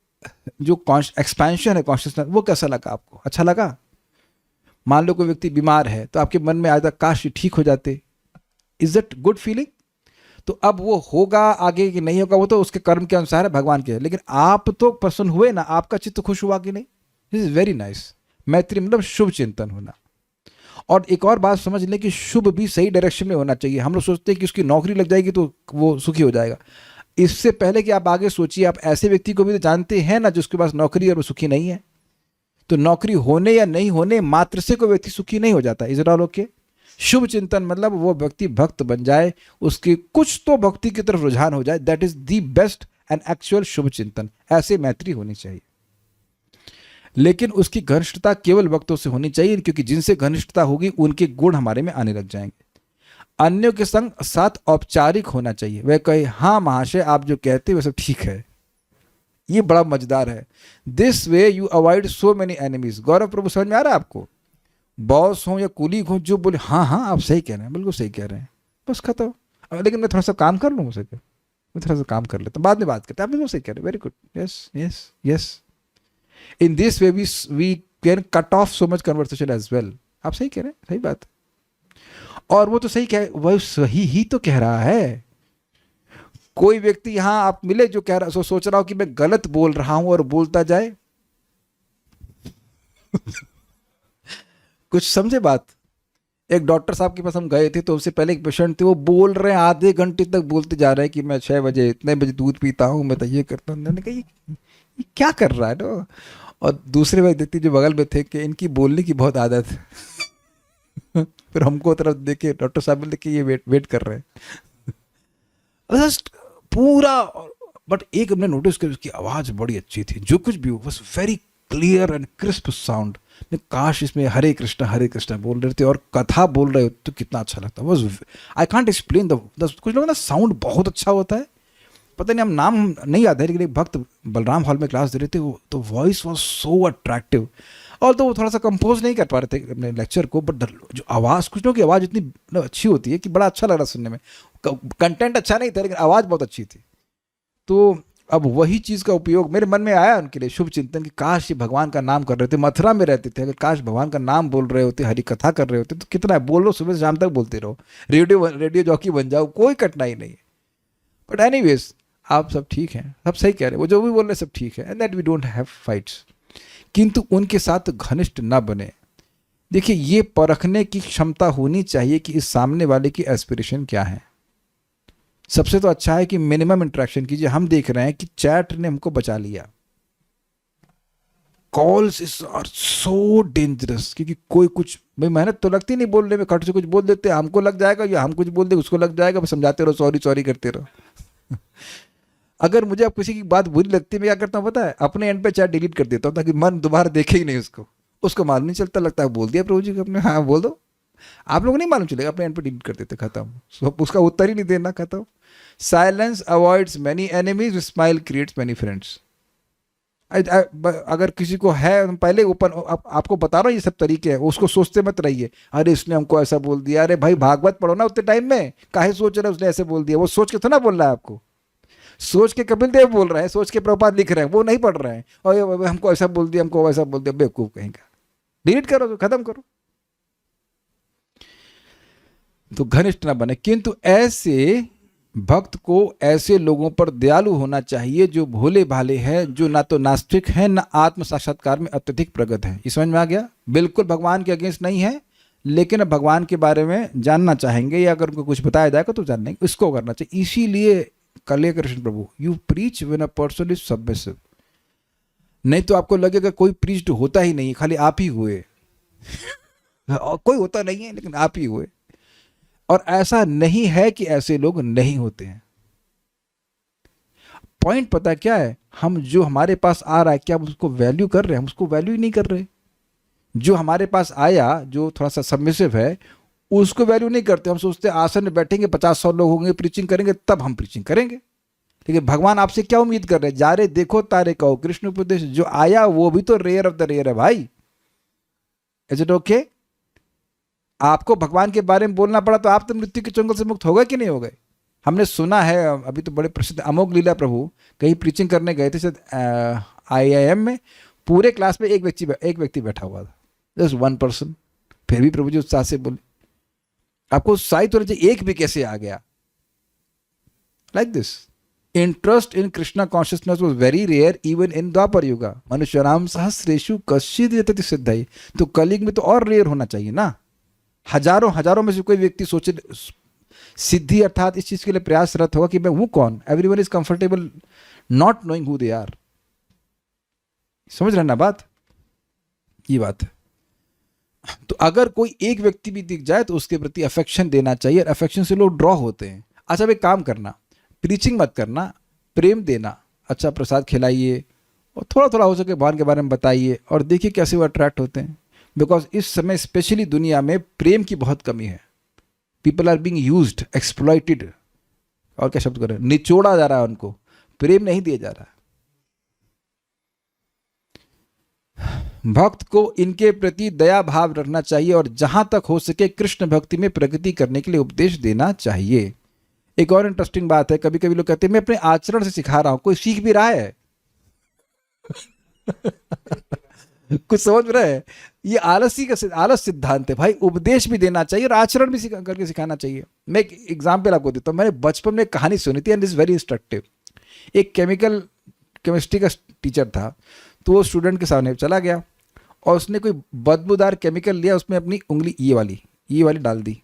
एक्सपेंशन है कॉन्शियसनेस, वो कैसा लगा आपको? अच्छा लगा? मान लो कोई व्यक्ति बीमार है तो आपके मन में आया था काश ये ठीक हो जाते। Is that good feeling? तो अब वो होगा आगे कि नहीं होगा वो तो उसके कर्म के अनुसार है, भगवान के। लेकिन आप तो प्रसन्न हुए ना, आपका चित्त खुश हुआ कि नहीं? This is very nice. मैत्री मतलब शुभ चिंतन होना। और एक और बात समझ लें कि शुभ भी सही डायरेक्शन में होना चाहिए। हम लोग सोचते हैं कि उसकी नौकरी लग जाएगी तो वो सुखी हो जाएगा। इससे पहले कि आप आगे सोचिए, आप ऐसे व्यक्ति को भी तो जानते हैं ना जिसके पास नौकरी और वो सुखी नहीं है। तो नौकरी होने या नहीं होने मात्र से कोई व्यक्ति सुखी नहीं हो जाता। Is it all okay? शुभ चिंतन मतलब वो व्यक्ति भक्त बन जाए, उसके कुछ तो भक्ति की तरफ रुझान हो जाए, that is the best and actual शुभ चिंतन। ऐसे मैत्री होनी चाहिए। लेकिन उसकी घनिष्ठता केवल भक्तों से होनी चाहिए, क्योंकि जिनसे घनिष्ठता होगी उनके गुण हमारे में आने लग जाएंगे। अन्यों के संग साथ औपचारिक होना चाहिए। वह कहे हाँ महाशय आप जो कहते हैं वह सब ठीक है। ये बड़ा मजेदार है। This way you avoid so many enemies. Gaurav Prabhu समझ में आ रहा है आपको? बॉस हो या कुलीग हो, जो बोले हाँ हाँ आप सही कह रहे हैं, बिल्कुल सही कह रहे हैं, बस खत्म। लेकिन मैं थोड़ा सा काम कर लूँ, उसे मैं थोड़ा सा काम कर लेता हूँ, बाद में बात करते हैं। आप बिल्कुल सही कह रहे हैं, very good, yes yes yes. In this way we can cut off so much conversation as well. आप सही कह रहे हैं, सही बात है। और वो तो सही कह, वह सही ही तो कह रहा है। कोई व्यक्ति यहां आप मिले जो कह रहा, सोच रहा हो कि मैं गलत बोल रहा हूं और बोलता जाए। कुछ समझे बात? एक डॉक्टर साहब के पास हम गए थे, तो उससे पहले एक पेशेंट थे, वो बोल रहे हैं आधे घंटे तक बोलते जा रहे हैं कि मैं 6 बजे इतने बजे दूध पीता हूँ, मैं तो ये करता हूँ। मैंने कहा ये क्या कर रहा है ना। और दूसरे व्यक्ति जो बगल में थे कि इनकी बोलने की बहुत आदत है। फिर हमको तरफ देखे डॉक्टर साहब ने कि ये वेट कर रहे हैं जस्ट पूरा। बट एक हमने नोटिस किया, उसकी आवाज़ बड़ी अच्छी थी, जो कुछ भी हो बस very clear and crisp sound. काश इसमें हरे कृष्णा बोल रहे थे और कथा बोल रहे हो तो कितना अच्छा लगता। Was I can't explain the कुछ लोग ना साउंड बहुत अच्छा होता है, पता नहीं हम नाम नहीं याद है, लेकिन एक भक्त बलराम हॉल में क्लास दे रहे थे, वो तो वॉइस वॉज सो अट्रैक्टिव। और तो वो थोड़ा सा कंपोज नहीं कर पा रहे थे अपने लेक्चर को, बट जो आवाज़, कुछ लोगों की आवाज़ इतनी अच्छी होती है कि बड़ा अच्छा लग रहा सुनने में। कंटेंट अच्छा नहीं था लेकिन आवाज़ बहुत अच्छी थी। तो अब वही चीज़ का उपयोग मेरे मन में आया उनके लिए, शुभ चिंतन कि काश ये भगवान का नाम कर रहे थे, मथुरा में रहते थे, अगर काश भगवान का नाम बोल रहे होते, हरी कथा कर रहे होते, तो कितना है, बोल लो सुबह से शाम तक बोलते रहो, रेडियो जॉकी बन जाओ, कोई कठिनाई नहीं है। बट एनीवेज आप सब ठीक हैं, सब सही कह रहे हैं, वो जो भी बोल रहे सब ठीक है, and that we don't have fights. किंतु उनके साथ घनिष्ठ ना बने। देखिए ये परखने की क्षमता होनी चाहिए कि इस सामने वाले की एस्पिरेशन क्या है। सबसे तो अच्छा है कि मिनिमम इंटरेक्शन कीजिए। हम देख रहे हैं कि चैट ने हमको बचा लिया, calls is are so dangerous, क्योंकि कोई कुछ भाई मेहनत तो लगती नहीं बोलने में, खट से कुछ बोल देते हैं, हमको लग जाएगा, या हम कुछ बोल दे उसको लग जाएगा, बस समझाते रहो, सॉरी सॉरी करते रहो। अगर मुझे अब किसी की बात बुरी लगती है, मैं क्या करता हूँ पता है, अपने एंड पे चैट डिलीट कर देता हूँ ताकि मन दोबारा देखे ही नहीं उसको मालूम नहीं चलता, लगता है बोल दिया प्रभु जी को अपने, हाँ बोल दो, आप लोगों को नहीं मालूम चलेगा, अपने एंड पे डिलीट कर देते, खत्म, उसका उत्तर ही नहीं देना, खत्म। Silence avoids many enemies, smile creates many friends. अगर किसी को है पहले ओपन, आपको बता रहा हूँ ये सब तरीके हैं, उसको सोचते मत रहिए अरे इसने हमको ऐसा बोल दिया। अरे भाई भागवत पढ़ो ना उतने टाइम में, काहे सोच रहे उसने ऐसे बोल दिया। वो सोच के तो ना बोल रहा है आपको, सोच के कपिल देव बोल रहे हैं, सोच के प्रभुपाद लिख रहे हैं, वो नहीं पढ़ रहे हैं। और ये हमको ऐसा बोल दिया, हमको वैसा बोल दिया, बेवकूफ कहेंगे। डिलीट करो तो खत्म करो। तो घनिष्ठ ना बने, किंतु ऐसे भक्त को ऐसे लोगों पर दयालु होना चाहिए जो भोले भाले हैं, जो ना तो नास्तिक हैं ना आत्म साक्षात्कार में अत्यधिक प्रगत हैं। ये समझ में आ गया? बिल्कुल भगवान के अगेंस्ट नहीं है, लेकिन अब भगवान के बारे में जानना चाहेंगे, या अगर उनको कुछ बताया जाएगा तो जानने, इसको करना चाहिए। इसीलिए Kaliya Krishna Prabhu, you preach when a person is submissive. नहीं तो आपको लगेगा कोई प्रीच्ड होता ही नहीं, खाली आप ही हुए। कोई होता नहीं है लेकिन आप ही हुए। और ऐसा नहीं है कि ऐसे लोग नहीं होते हैं। पॉइंट पता क्या है? हम जो हमारे पास आ रहा है, क्या हम उसको वैल्यू कर रहे हैं? हम उसको वैल्यू ही नहीं कर रहे। जो हमारे पास आया, जो थोड़ा सा सबमिसिव है, उसको वैल्यू नहीं करते। हम सोचते हैं आसन में बैठेंगे, 50-100 लोग होंगे, प्रीचिंग करेंगे, तब हम प्रीचिंग करेंगे। लेकिन भगवान आपसे क्या उम्मीद कर रहे हैं? जा रे देखो तारे कहो कृष्ण उपदेश। जो आया वो भी तो रेयर ऑफ द रेयर है भाई। Is it okay? आपको भगवान के बारे में बोलना पड़ा तो आप तो मृत्यु के चंगुल से मुक्त हो गए कि नहीं हो गए? हमने सुना है, अभी तो बड़े प्रसिद्ध अमोघ लीला प्रभु कहीं प्रीचिंग करने गए थे शायद IIM में, पूरे क्लास में एक व्यक्ति बैठा हुआ था, जस्ट वन पर्सन। फिर भी प्रभु जी उत्साह से बोले। आपको उत्साहित होना चाहिए, एक भी कैसे आ गया? Like this interest in Krishna consciousness was very rare even in Dwapara Yuga. मनुष्यनाम सहस्रेषु कश्चित् यतति सिद्धाई। तो कलयुग में तो और रेयर होना चाहिए ना। हजारों में से कोई व्यक्ति सोचे सिद्धि अर्थात इस चीज के लिए प्रयासरत होगा कि मैं हूं कौन। Everyone is comfortable not knowing who they are. समझ रहे ना बात? ये बात है। तो अगर कोई एक व्यक्ति भी दिख जाए तो उसके प्रति अफेक्शन देना चाहिए, और अफेक्शन से लोग ड्रॉ होते हैं। अच्छा एक काम करना, प्रीचिंग मत करना, प्रेम देना, अच्छा प्रसाद खिलाइए, और थोड़ा थोड़ा हो सके भगवान के बारे में बताइए, और देखिए कैसे वो अट्रैक्ट होते हैं। बिकॉज इस समय स्पेशली दुनिया में प्रेम की बहुत कमी है। People are being used, exploited, और क्या शब्द करें, निचोड़ा जा रहा है उनको, प्रेम नहीं दिया जा रहा। भक्त को इनके प्रति दया भाव रखना चाहिए, और जहां तक हो सके कृष्ण भक्ति में प्रगति करने के लिए उपदेश देना चाहिए। एक और इंटरेस्टिंग बात है, कभी कभी लोग कहते हैं मैं अपने आचरण से सिखा रहा हूं। कोई सीख भी रहा है? कुछ समझ रहे हैं? ये आलस सिद्धांत है भाई। उपदेश भी देना चाहिए और आचरण भी करके सिखाना चाहिए। मैं एक एग्जाम्पल आपको देता हूँ। मैंने बचपन में एक कहानी सुनी थी, एंड इज वेरी इंस्ट्रक्टिव। एक केमिस्ट्री का टीचर था, तो वो स्टूडेंट के सामने चला गया और उसने कोई बदबूदार केमिकल लिया, उसमें अपनी उंगली ये वाली डाल दी,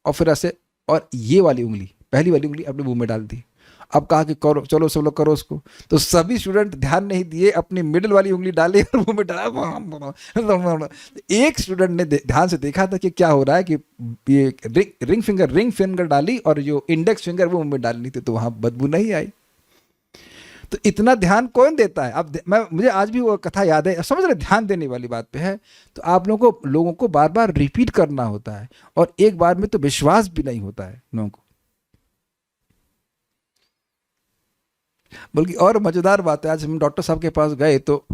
और फिर ऐसे, और ये वाली उंगली, पहली वाली उंगली अपने मुंह में डाल दी। अब कहा कि करो, चलो सब लोग करो उसको। तो सभी स्टूडेंट ध्यान नहीं दिए, अपनी मिडिल वाली उंगली डाली और मुंह में डाला। एक स्टूडेंट ने ध्यान से देखा था कि क्या हो रहा है, कि ये रिंग फिंगर डाली और जो इंडेक्स फिंगर वो मुंह में डालनी थी, तो वहां बदबू नहीं आई। तो इतना ध्यान कौन देता है? अब मुझे आज भी वो कथा याद है। समझ रहे, ध्यान देने वाली बात पे है। तो आप लोगों को बार बार रिपीट करना होता है, और एक बार में तो विश्वास भी नहीं होता है लोगों को। बल्कि और मजेदार बात है, आज हम डॉक्टर साहब के पास गए तो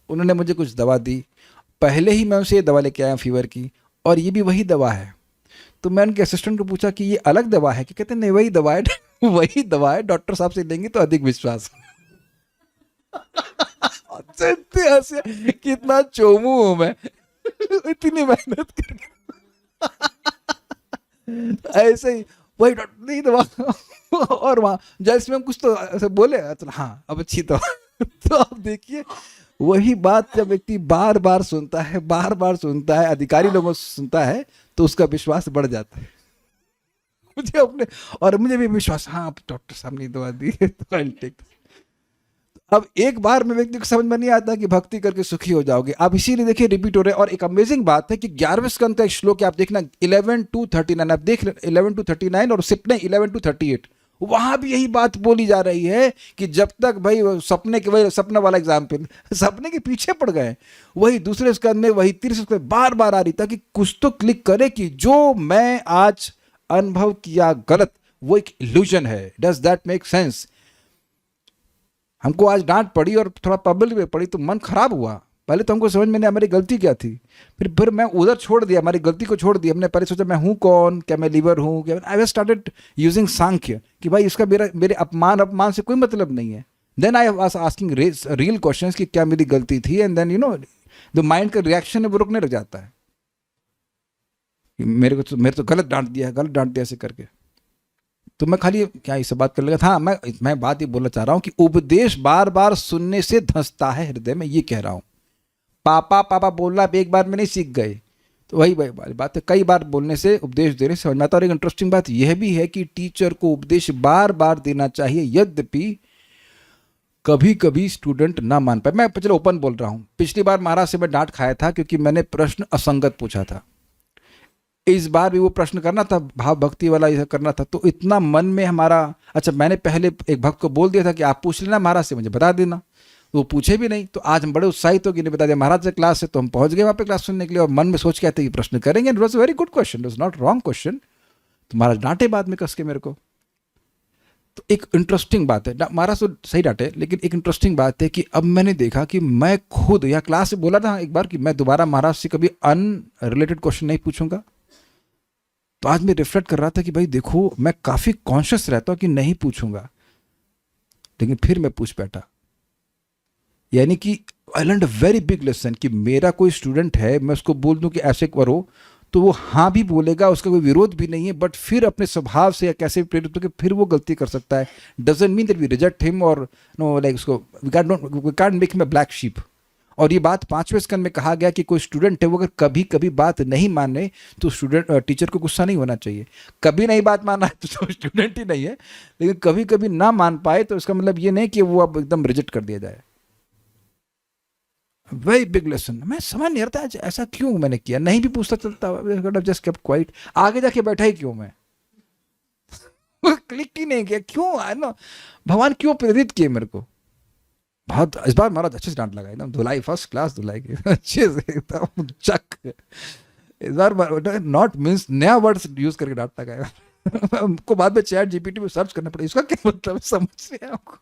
उन्होंने मुझे कुछ दवा दी। पहले ही मैं उनसे ये दवा लेके आया फीवर की, और ये भी वही दवा है। तो मैं उनके असिस्टेंट को पूछा कि ये अलग दवा है? कि कहते नहीं, वही दवा है। वही दवा है, डॉक्टर साहब से लेंगे तो अधिक विश्वास। कितना चोमू हूं मैं, इतनी मेहनत करके। ऐसे ही वही डॉक्टर नहीं दवा। और वहां जैसे में कुछ तो ऐसे बोले, तो हाँ अब अच्छी दवा। तो आप देखिए, वही बात जब व्यक्ति बार बार सुनता है, अधिकारी लोगों से सुनता है, तो उसका विश्वास बढ़ जाता है। मुझे भी विश्वास, हाँ डॉक्टर साहब ने दवा दी है तो I'll take this। अब एक बार में व्यक्ति को समझ में नहीं आता कि भक्ति करके सुखी हो जाओगे आप। इसीलिए देखिए रिपीट हो रहे हैं। और एक अमेजिंग बात है कि 11वें स्कंद का एक श्लोक आप देखना, 11-39, आप देख 11-39 और सिपने 11-38, वहां भी यही बात बोली जा रही है कि जब तक भाई सपने वाला एग्जाम्पल, सपने के पीछे पड़ गए। वही दूसरे स्कंद में, वही तीसरे स्कंद में बार बार आ रही था कि कुछ तो क्लिक करे कि जो मैं आज अनुभव किया गलत, वो एक इल्यूजन है। Does that make sense? हमको आज डांट पड़ी और थोड़ा पब्लिक में पड़ी तो मन खराब हुआ। पहले तो हमको समझ में नहीं हमारी गलती क्या थी, फिर मैं उधर छोड़ दिया, हमारी गलती को छोड़ दिया। हमने पहले सोचा मैं हूँ कौन, क्या मैं लीवर हूँ क्या। आई स्टार्टेड यूजिंग सांख्य कि भाई इसका मेरे अपमान से कोई मतलब नहीं है। Then I was asking real questions कि क्या मेरी गलती थी, एंड देन द माइंड का रिएक्शन है वो रुकने लग जाता है कि मेरे तो गलत डांट दिया ऐसे करके। तो मैं खाली क्या इस बात कर लगा था। मैं बात ये बोलना चाह रहा हूँ कि उपदेश बार बार सुनने से धंसता है हृदय में, ये कह रहा हूँ। पापा पापा बोलना आप एक बार में नहीं सीख गए, तो वही बात है, कई बार बोलने से उपदेश देने से समझ में आता। और एक इंटरेस्टिंग बात यह भी है कि टीचर को उपदेश बार बार देना चाहिए, यद्यपि कभी कभी स्टूडेंट ना मान पाए। मैं चलो ओपन बोल रहा हूँ, पिछली बार महाराज से मैं डांट खाया था क्योंकि मैंने प्रश्न असंगत पूछा था। इस बार भी वो प्रश्न करना था, भाव भक्ति वाला ये करना था, तो इतना मन में हमारा, अच्छा मैंने पहले एक भक्त को बोल दिया था कि आप पूछ लेना महाराज से, मुझे बता देना। तो वो पूछे भी नहीं, तो आज हम बड़े उत्साहित हो कि नहीं बता दिया महाराज से क्लास से, तो हम पहुंच गए वहाँ पे क्लास सुनने के लिए और मन में सोच के आते कि प्रश्न करेंगे। It was a very good question, it was not wrong question. तो महाराज डांटे बाद में कस के मेरे को। तो एक इंटरेस्टिंग बात है, महाराज तो सही डांटे, लेकिन एक इंटरेस्टिंग बात है कि अब मैंने देखा कि मैं खुद यहाँ क्लास से बोला था एक बार कि मैं दोबारा महाराज से कभी अनरिलेटेड क्वेश्चन नहीं पूछूंगा। तो आज मैं रिफ्लेक्ट कर रहा था कि भाई देखो मैं काफ़ी कॉन्शियस रहता हूँ कि नहीं पूछूंगा, लेकिन फिर मैं पूछ बैठा। यानी कि I learn a very big lesson कि मेरा कोई स्टूडेंट है, मैं उसको बोल दूं कि ऐसे करो तो वो हाँ भी बोलेगा, उसका कोई विरोध भी नहीं है, बट फिर अपने स्वभाव से या कैसे भी प्रेरित होकर फिर वो गलती कर सकता है। Doesn't mean that we reject him और नो लाइक उसको we can't make him a black sheep. और ये बात 5वें स्कंद में कहा गया कि कोई स्टूडेंट है वो अगर कभी कभी बात नहीं माने तो टीचर को गुस्सा नहीं होना चाहिए। कभी नहीं बात माना है तो स्टूडेंट ही नहीं है, लेकिन कभी कभी ना मान पाए तो इसका मतलब ये नहीं कि वो अब एकदम रिजेक्ट कर दिया जाए। Very big lesson. मैं समझ नहीं आता ऐसा क्यों मैंने किया, नहीं भी पूछता चलता, जस्ट केप्ट क्वाइट। आगे जाके बैठा ही क्यों मैं क्लिक ही नहीं किया, क्यों आई नो भगवान क्यों प्रेरित किए मेरे को। बहुत इस बार महाराज अच्छे से डांट लगा, एकदम धुलाई, फर्स्ट क्लास धुलाई की अच्छे से एकदम चक। इस बार नॉट मीन्स नया वर्ड यूज करके डांट लगाएगा हमको बाद में चैट जीपीटी में सर्च करना पड़ेगा इसका क्या मतलब, समझ से आपको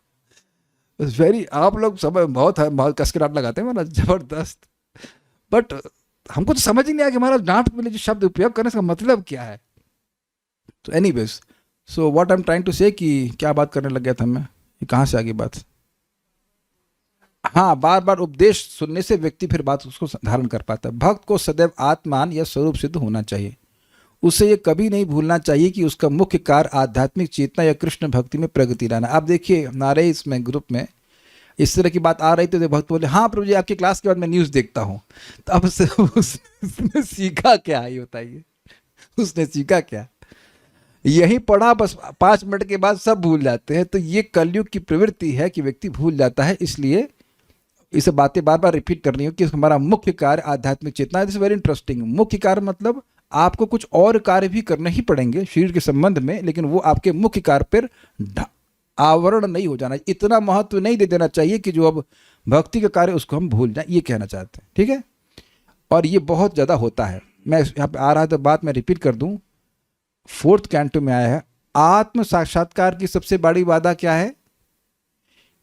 वेरी। आप लोग सब बहुत कस के डांट लगाते हैं महाराज, जबरदस्त। बट हमको तो समझ ही नहीं आया कि महाराज डांट में जो शब्द उपयोग करने का मतलब क्या है। तो anyways, so what I am trying to say कि क्या बात करने लग गया था मैं, ये कहाँ से आगे बात। हाँ, बार बार उपदेश सुनने से व्यक्ति फिर बात उसको धारण कर पाता है। भक्त को सदैव आत्मान या स्वरूप सिद्ध होना चाहिए। उसे ये कभी नहीं भूलना चाहिए कि उसका मुख्य कार्य आध्यात्मिक चेतना या कृष्ण भक्ति में प्रगति लाना। आप देखिए हमारे इसमें ग्रुप में इस तरह की बात आ रही थी तो भक्त बोले हाँ प्रभु जी आपकी क्लास के बाद मैं न्यूज़ देखता हूँ। तो अब उसने सीखा क्या, ये बताइए, उसने सीखा क्या? यही पढ़ा, बस 5 मिनट के बाद सब भूल जाते हैं। तो ये कलयुग की प्रवृत्ति है कि व्यक्ति भूल जाता है, इसलिए इसे बातें बार बार रिपीट करनी हो कि हमारा मुख्य कार्य आध्यात्मिक चेतना। This very interesting. मुख्य कार्य मतलब आपको कुछ और कार्य भी करने ही पड़ेंगे शरीर के संबंध में, लेकिन वो आपके मुख्य कार्य पर आवरण नहीं हो जाना, इतना महत्व नहीं दे देना चाहिए कि जो अब भक्ति का कार्य उसको हम भूल जाएं, ये कहना चाहते हैं, ठीक है। और ये बहुत ज़्यादा होता है। मैं यहाँ पे आ रहा था, बात मैं रिपीट कर दूं। 4th कैंटो में आया है, आत्म साक्षात्कार की सबसे बड़ी बाधा क्या है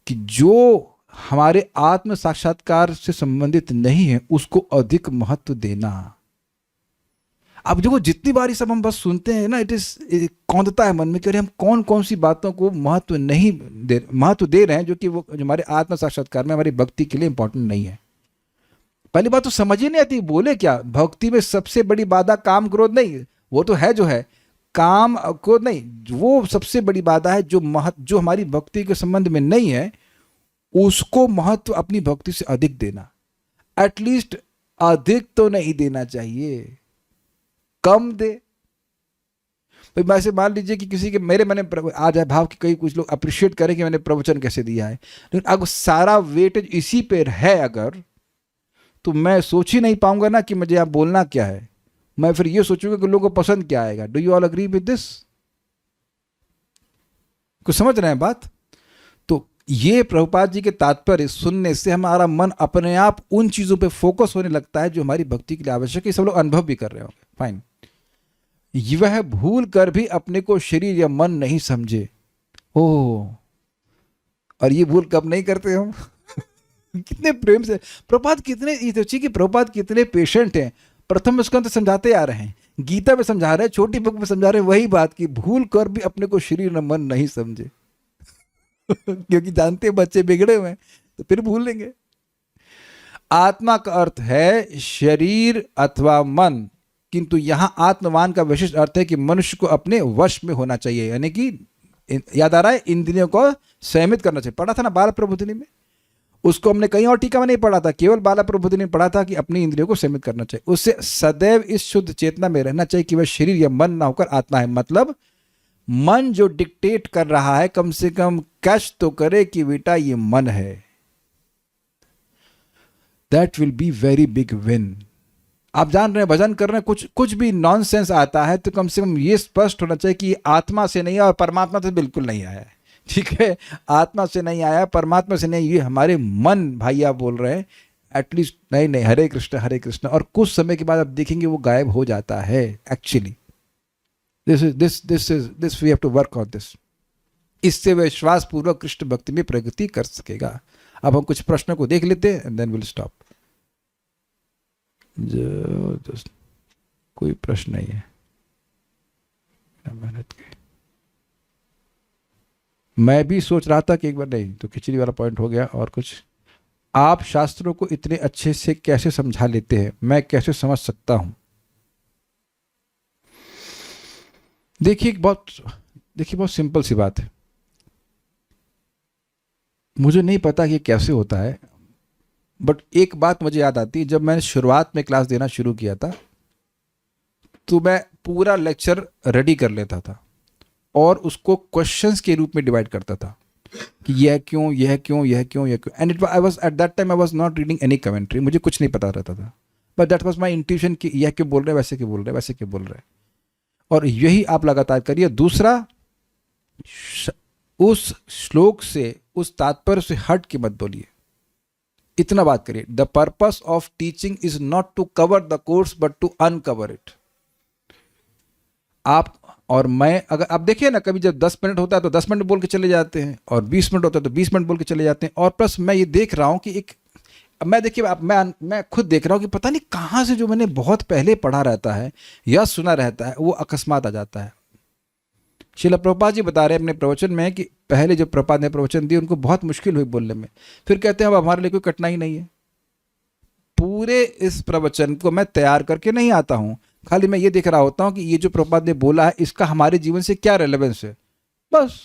कि जो हमारे आत्म साक्षात्कार से संबंधित नहीं है उसको अधिक महत्व देना। अब देखो जितनी बार ये सब हम बस सुनते हैं ना, इट इज कौंधता है मन में कि अरे हम कौन कौन सी बातों को महत्व दे रहे हैं जो कि वो जो हमारे आत्म साक्षात्कार में हमारी भक्ति के लिए इंपॉर्टेंट नहीं है। पहली बात तो समझ ही नहीं आती, बोले क्या। भक्ति में सबसे बड़ी बाधा काम क्रोध नहीं, वो तो है जो है, काम क्रोध नहीं, वो सबसे बड़ी बाधा है जो हमारी भक्ति के संबंध में नहीं है, उसको महत्व अपनी भक्ति से अधिक देना। एटलीस्ट अधिक तो नहीं देना चाहिए, कम दे। भाई वैसे मान लीजिए कि किसी के मैंने आ जाए भाव कि कई कुछ लोग अप्रिशिएट करें कि मैंने प्रवचन कैसे दिया है, लेकिन अगर सारा वेटेज इसी पे है अगर, तो मैं सोच ही नहीं पाऊंगा ना कि मुझे यहाँ बोलना क्या है। मैं फिर ये सोचूंगा कि लोगों को पसंद क्या आएगा। Do you all agree with this? कुछ समझ रहे हैं बात? तो ये प्रभुपाद जी के तात्पर्य सुनने से हमारा मन अपने आप उन चीजों पे फोकस होने लगता है जो हमारी भक्ति के लिए आवश्यक है। सब लोग अनुभव भी कर रहे होंगे, फाइन। वह भूल कर भी अपने को शरीर या मन नहीं समझे। ओह, और ये भूल कब नहीं करते हम? कितने प्रेम से प्रभुपाद कितने, ये सोचिए कि प्रभुपाद कितने पेशेंट हैं। प्रथम स्कंद तो समझाते आ रहे हैं, गीता में समझा रहे हैं, छोटी बुक में समझा रहे हैं वही बात की भूल कर भी अपने को शरीर न मन नहीं समझे। क्योंकि जानते हैं बच्चे बिगड़े हुए हैं तो फिर भूल लेंगे। आत्मा का अर्थ है शरीर अथवा मन, किंतु यहां आत्मवान का विशिष्ट अर्थ है कि मनुष्य को अपने वश में होना चाहिए, यानी कि याद आ रहा है इंद्रियों को संयमित करना चाहिए। पढ़ा था ना बाल प्रबोधिनी में, उसको हमने कहीं और टीका में नहीं पढ़ा था, केवल बाला प्रबोधिनी में पढ़ा था कि अपनी इंद्रियों को सीमित करना चाहिए। उससे सदैव इस शुद्ध चेतना में रहना चाहिए कि वह शरीर या मन ना होकर आत्मा है। मतलब मन जो डिक्टेट कर रहा है कम से कम कैच तो करे कि बेटा ये मन है। That will be very big win. आप जान रहे हैं भजन कर रहे हैं, कुछ भी नॉनसेंस आता है तो कम से कम ये स्पष्ट होना चाहिए कि आत्मा से नहीं है और परमात्मा से बिल्कुल नहीं आया है। ठीक है, आत्मा से नहीं आया, परमात्मा से नहीं, ये हमारे मन भाई आप बोल रहे हैं एटलीस्ट। नहीं, हरे कृष्ण, और कुछ समय के बाद आप देखेंगे वो गायब हो जाता है। Actually this we have to work on this. इससे वह विश्वास पूर्वक कृष्ण भक्ति में प्रगति कर सकेगा। अब हम कुछ प्रश्नों को देख लेते हैं एंड देन विल स्टॉप। कोई प्रश्न नहीं है, मेहनत की। मैं भी सोच रहा था कि एक बार, नहीं तो खिचड़ी वाला पॉइंट हो गया। और कुछ, आप शास्त्रों को इतने अच्छे से कैसे समझा लेते हैं, मैं कैसे समझ सकता हूं? देखिए बहुत सिंपल सी बात है। मुझे नहीं पता कि कैसे होता है, बट एक बात मुझे याद आती है। जब मैंने शुरुआत में क्लास देना शुरू किया था तो मैं पूरा लेक्चर रेडी कर लेता था और उसको क्वेश्चंस के रूप में डिवाइड करता था कि यह क्यों, यह क्यों, यह क्यों, यह क्यों। And I was at that time I was not reading any commentary, मुझे कुछ नहीं पता रहता था, but that was my intuition कि यह क्यों बोल रहे, वैसे क्यों बोल रहे, वैसे क्यों बोल रहे। और यही आप लगातार करिए। दूसरा, उस श्लोक से, उस तात्पर्य से हट के मत बोलिए, इतना बात करिए। The purpose of teaching is not to cover the course but to uncover it. आप और मैं, अगर आप देखिए ना, कभी जब 10 मिनट होता है तो 10 मिनट बोल के चले जाते हैं, और 20 मिनट होता है तो 20 मिनट बोल के चले जाते हैं। और प्लस मैं ये देख रहा हूं कि एक, मैं देखिए, मैं खुद देख रहा हूं कि पता नहीं कहां से जो मैंने बहुत पहले पढ़ा रहता है या सुना रहता है वो अकस्मात आ जाता है। श्रील प्रभुपाद जी बता रहे हैं अपने प्रवचन में कि पहले जो प्रभुपाद ने प्रवचन दिए उनको बहुत मुश्किल हुई बोलने में, फिर कहते हैं अब हमारे लिए कोई कठिनाई नहीं है। पूरे इस प्रवचन को मैं तैयार करके नहीं आता हूं, खाली मैं ये देख रहा होता हूं कि ये जो प्रभुपाद ने बोला है इसका हमारे जीवन से क्या रेलेवेंस है। बस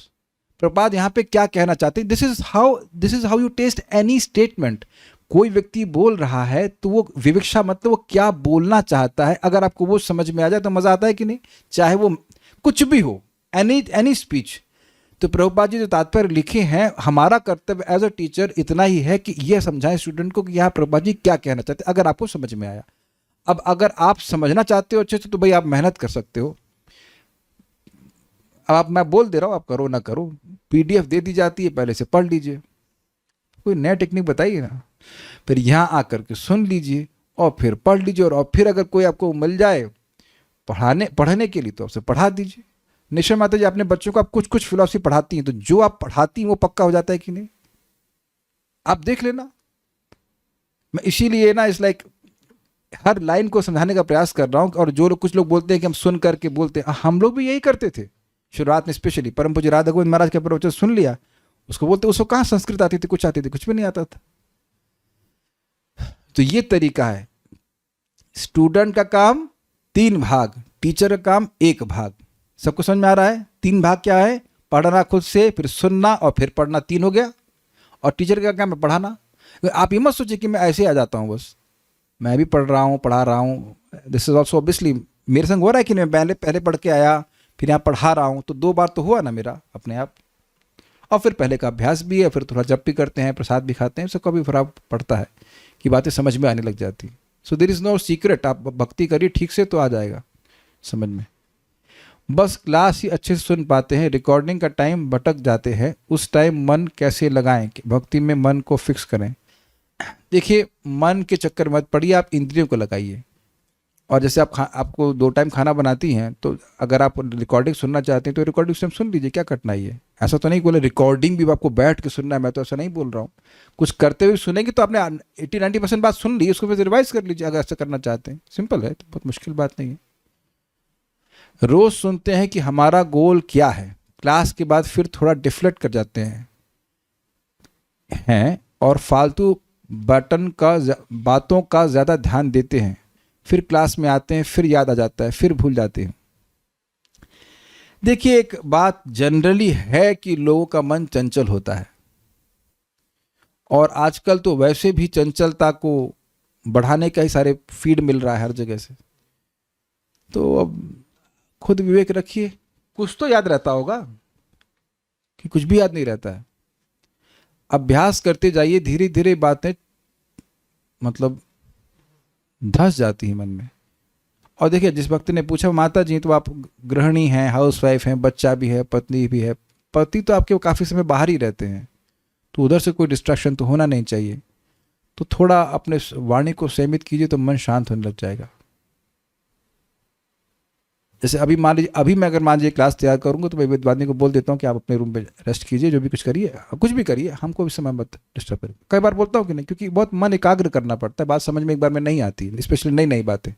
प्रभुपाद यहाँ पे क्या कहना चाहते हैं। This is how you test any statement. कोई व्यक्ति बोल रहा है तो वो विवक्षा, मतलब वो क्या बोलना चाहता है, अगर आपको वो समझ में आ जाए तो मजा आता है कि नहीं, चाहे वो कुछ भी हो, एनी स्पीच। तो प्रभुपाद जी जो तात्पर्य लिखे हैं, हमारा कर्तव्य एज अ टीचर इतना ही है कि यह समझाएं स्टूडेंट को कि यहाँ प्रभुपाद जी क्या कहना चाहते हैं, अगर आपको समझ में आया। अब अगर आप समझना चाहते हो अच्छे से तो भाई आप मेहनत कर सकते हो। अब आप, मैं बोल दे रहा हूँ, आप करो ना करो, PDF दे दी जाती है, पहले से पढ़ लीजिए, कोई नया टेक्निक बताइए ना, फिर यहाँ आकर के सुन लीजिए और फिर पढ़ लीजिए। और फिर अगर कोई आपको मिल जाए पढ़ने के लिए तो आपसे पढ़ा दीजिए। निश्चय माता जी अपने बच्चों को आप कुछ फिलॉसफी पढ़ाती हैं, तो जो आप पढ़ाती हैं वो पक्का हो जाता है कि नहीं, आप देख लेना। मैं इसीलिए ना इस लाइक हर लाइन को समझाने का प्रयास कर रहा हूं। और जो लोग, कुछ लोग बोलते हैं कि हम सुन करके बोलते हैं, हम लोग भी यही करते थे शुरुआत में। स्पेशली परम पूज्य राधा गोविंद महाराज का प्रवचन सुन लिया, उसको बोलते, उसको कहाँ संस्कृत आती थी, कुछ आती थी, कुछ भी नहीं आता था। तो ये तरीका है। स्टूडेंट का काम 3 भाग, टीचर का काम 1 भाग। सबको समझ में आ रहा है? 3 भाग क्या है? पढ़ना खुद से, फिर सुनना और फिर पढ़ना, 3 हो गया। और टीचर का काम है पढ़ाना। आप ये मत सोचिए कि मैं ऐसे आ जाता हूँ बस, मैं भी पढ़ रहा हूँ, पढ़ा रहा हूँ। दिस इज ऑल्सो ऑब्वियसली मेरे संग हो रहा है कि मैं पहले पढ़ के आया, फिर यहाँ पढ़ा रहा हूँ, तो 2 बार तो हुआ ना मेरा अपने आप। और फिर पहले का अभ्यास भी है, फिर थोड़ा जप भी करते हैं, प्रसाद भी खाते हैं, सबका भी फर्क पड़ता है कि बातें समझ में आने लग जाती। So there is no secret. आप भक्ति करिए ठीक से तो आ जाएगा समझ में। बस क्लास ही अच्छे से सुन पाते हैं, रिकॉर्डिंग का टाइम भटक जाते हैं, उस टाइम मन कैसे लगाएं कि भक्ति में मन को फिक्स करें। देखिए, मन के चक्कर मत पड़िए, आप इंद्रियों को लगाइए और जैसे आपको 2 टाइम खाना बनाती हैं, तो अगर आप रिकॉर्डिंग सुनना चाहते हैं तो रिकॉर्डिंग टाइम सुन लीजिए, क्या कठिनाई है। ऐसा तो नहीं बोले रिकॉर्डिंग भी आपको बैठ के सुनना है, मैं तो ऐसा नहीं बोल रहा हूँ। कुछ करते हुए सुनेंगे तो आपने 80-90% बात सुन ली, उसको फिर रिवाइज कर लीजिए अगर ऐसा करना चाहते हैं। सिंपल है, तो बहुत मुश्किल बात नहीं है। रोज सुनते हैं कि हमारा गोल क्या है, क्लास के बाद फिर थोड़ा डिफ्लेक्ट कर जाते हैं और फालतू बातों का ज़्यादा ध्यान देते हैं, फिर क्लास में आते हैं, फिर याद आ जाता है, फिर भूल जाते हैं। देखिए, एक बात जनरली है कि लोगों का मन चंचल होता है, और आजकल तो वैसे भी चंचलता को बढ़ाने का ही सारे फीड मिल रहा है हर जगह से। तो अब खुद विवेक रखिए, कुछ तो याद रहता होगा कि कुछ भी याद नहीं रहता है। अभ्यास करते जाइए, धीरे धीरे बातें मतलब धस जाती हैं मन में। और देखिए, जिस भक्त ने पूछा माता जी तो आप गृहिणी हैं, हाउस वाइफ हैं, बच्चा भी है, पत्नी भी है। पति तो आपके काफ़ी समय बाहर ही रहते हैं, तो उधर से कोई डिस्ट्रैक्शन तो होना नहीं चाहिए। तो थोड़ा अपने वाणी को सीमित कीजिए तो मन शांत होने लग जाएगा। जैसे अभी मान लीजिए, अभी मैं अगर मान लीजिए क्लास तैयार करूंगा तो मैं विद्वानी को बोल देता हूँ कि आप अपने रूम पे रेस्ट कीजिए, जो भी कुछ करिए, कुछ भी करिए, हमको इस समय मत डिस्टर्ब करिए। कई बार बोलता हूँ कि नहीं, क्योंकि बहुत मन एकाग्र करना पड़ता है, बात समझ में एक बार में नहीं आती, स्पेशली नई नई बातें।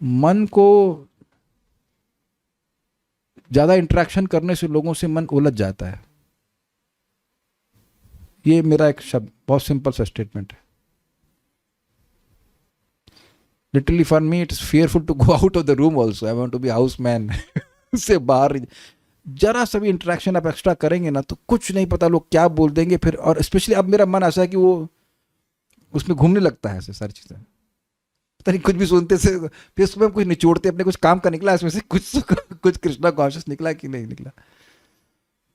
मन को ज़्यादा इंटरेक्शन करने से लोगों से मन उलझ जाता है। ये मेरा एक शब्द, बहुत सिंपल सा स्टेटमेंट है। Literally for me it is fearful to go out of the room also, I want to be house man. उससे बाहर जरा सा भी इंटरेक्शन आप एक्स्ट्रा करेंगे ना, तो कुछ नहीं पता लोग क्या बोल देंगे फिर। और स्पेशली अब मेरा मन ऐसा है कि वो उसमें घूमने लगता है ऐसे सारी चीज़ें, पता नहीं कुछ भी सुनते से फिर उसमें कुछ निचोड़ते, अपने कुछ काम का निकला इसमें से, कुछ कृष्णा कॉन्शियस निकला कि नहीं निकला।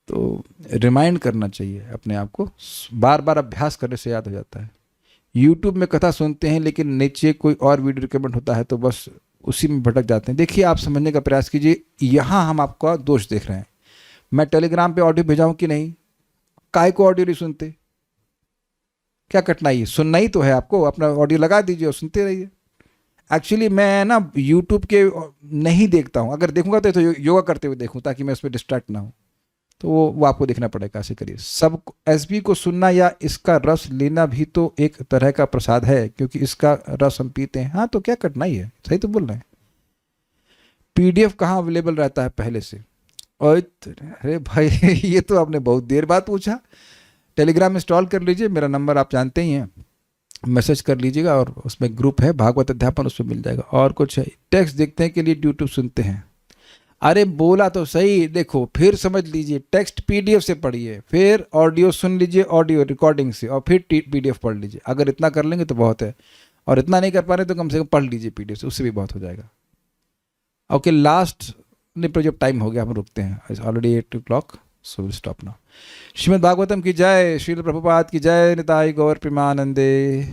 तो रिमाइंड करना चाहिए अपने आप को, बार बार अभ्यास करने से याद हो जाता है। यूट्यूब में कथा सुनते हैं लेकिन नीचे कोई और वीडियो रिकमेंड होता है तो बस उसी में भटक जाते हैं। देखिए, आप समझने का प्रयास कीजिए, यहाँ हम आपका दोष देख रहे हैं। मैं टेलीग्राम पे ऑडियो भेजाऊं कि नहीं, काय को ऑडियो नहीं सुनते, क्या कठिनाई है? सुनना ही तो है आपको, अपना ऑडियो लगा दीजिए और सुनते रहिए। एक्चुअली मैं ना यूट्यूब के नहीं देखता हूँ, अगर देखूंगा तो योगा करते हुए देखूँ ताकि मैं उसमें डिस्ट्रैक्ट ना हूँ। तो वो आपको देखना पड़ेगा, ऐसे करिए। सब एसबी को सुनना या इसका रस लेना भी तो एक तरह का प्रसाद है, क्योंकि इसका रस हम पीते हैं। हाँ, तो क्या कठिनाई है, सही तो बोल रहे हैं। पीडीएफ कहाँ अवेलेबल रहता है पहले से? अरे भाई ये तो आपने बहुत देर बाद पूछा। टेलीग्राम इंस्टॉल कर लीजिए, मेरा नंबर आप जानते ही हैं, मैसेज कर लीजिएगा, और उसमें ग्रुप है भागवत अध्यापन, उसमें मिल जाएगा। और कुछ है, टेक्स्ट देखने के लिए यूट्यूब सुनते हैं। अरे बोला तो सही, देखो फिर समझ लीजिए, टेक्स्ट पीडीएफ से पढ़िए, फिर ऑडियो सुन लीजिए ऑडियो रिकॉर्डिंग से, और फिर पीडीएफ पढ़ लीजिए। अगर इतना कर लेंगे तो बहुत है, और इतना नहीं कर पा रहे तो कम से कम पढ़ लीजिए पीडीएफ से, उससे भी बहुत हो जाएगा। ओके, लास्ट जब टाइम हो गया हम रुकते हैं, it's already 8 o'clock, so will stop now. Shrimad Bhagavatam की जय, श्रील प्रभुपाद की जय, निताई गौर प्रेमानंदे।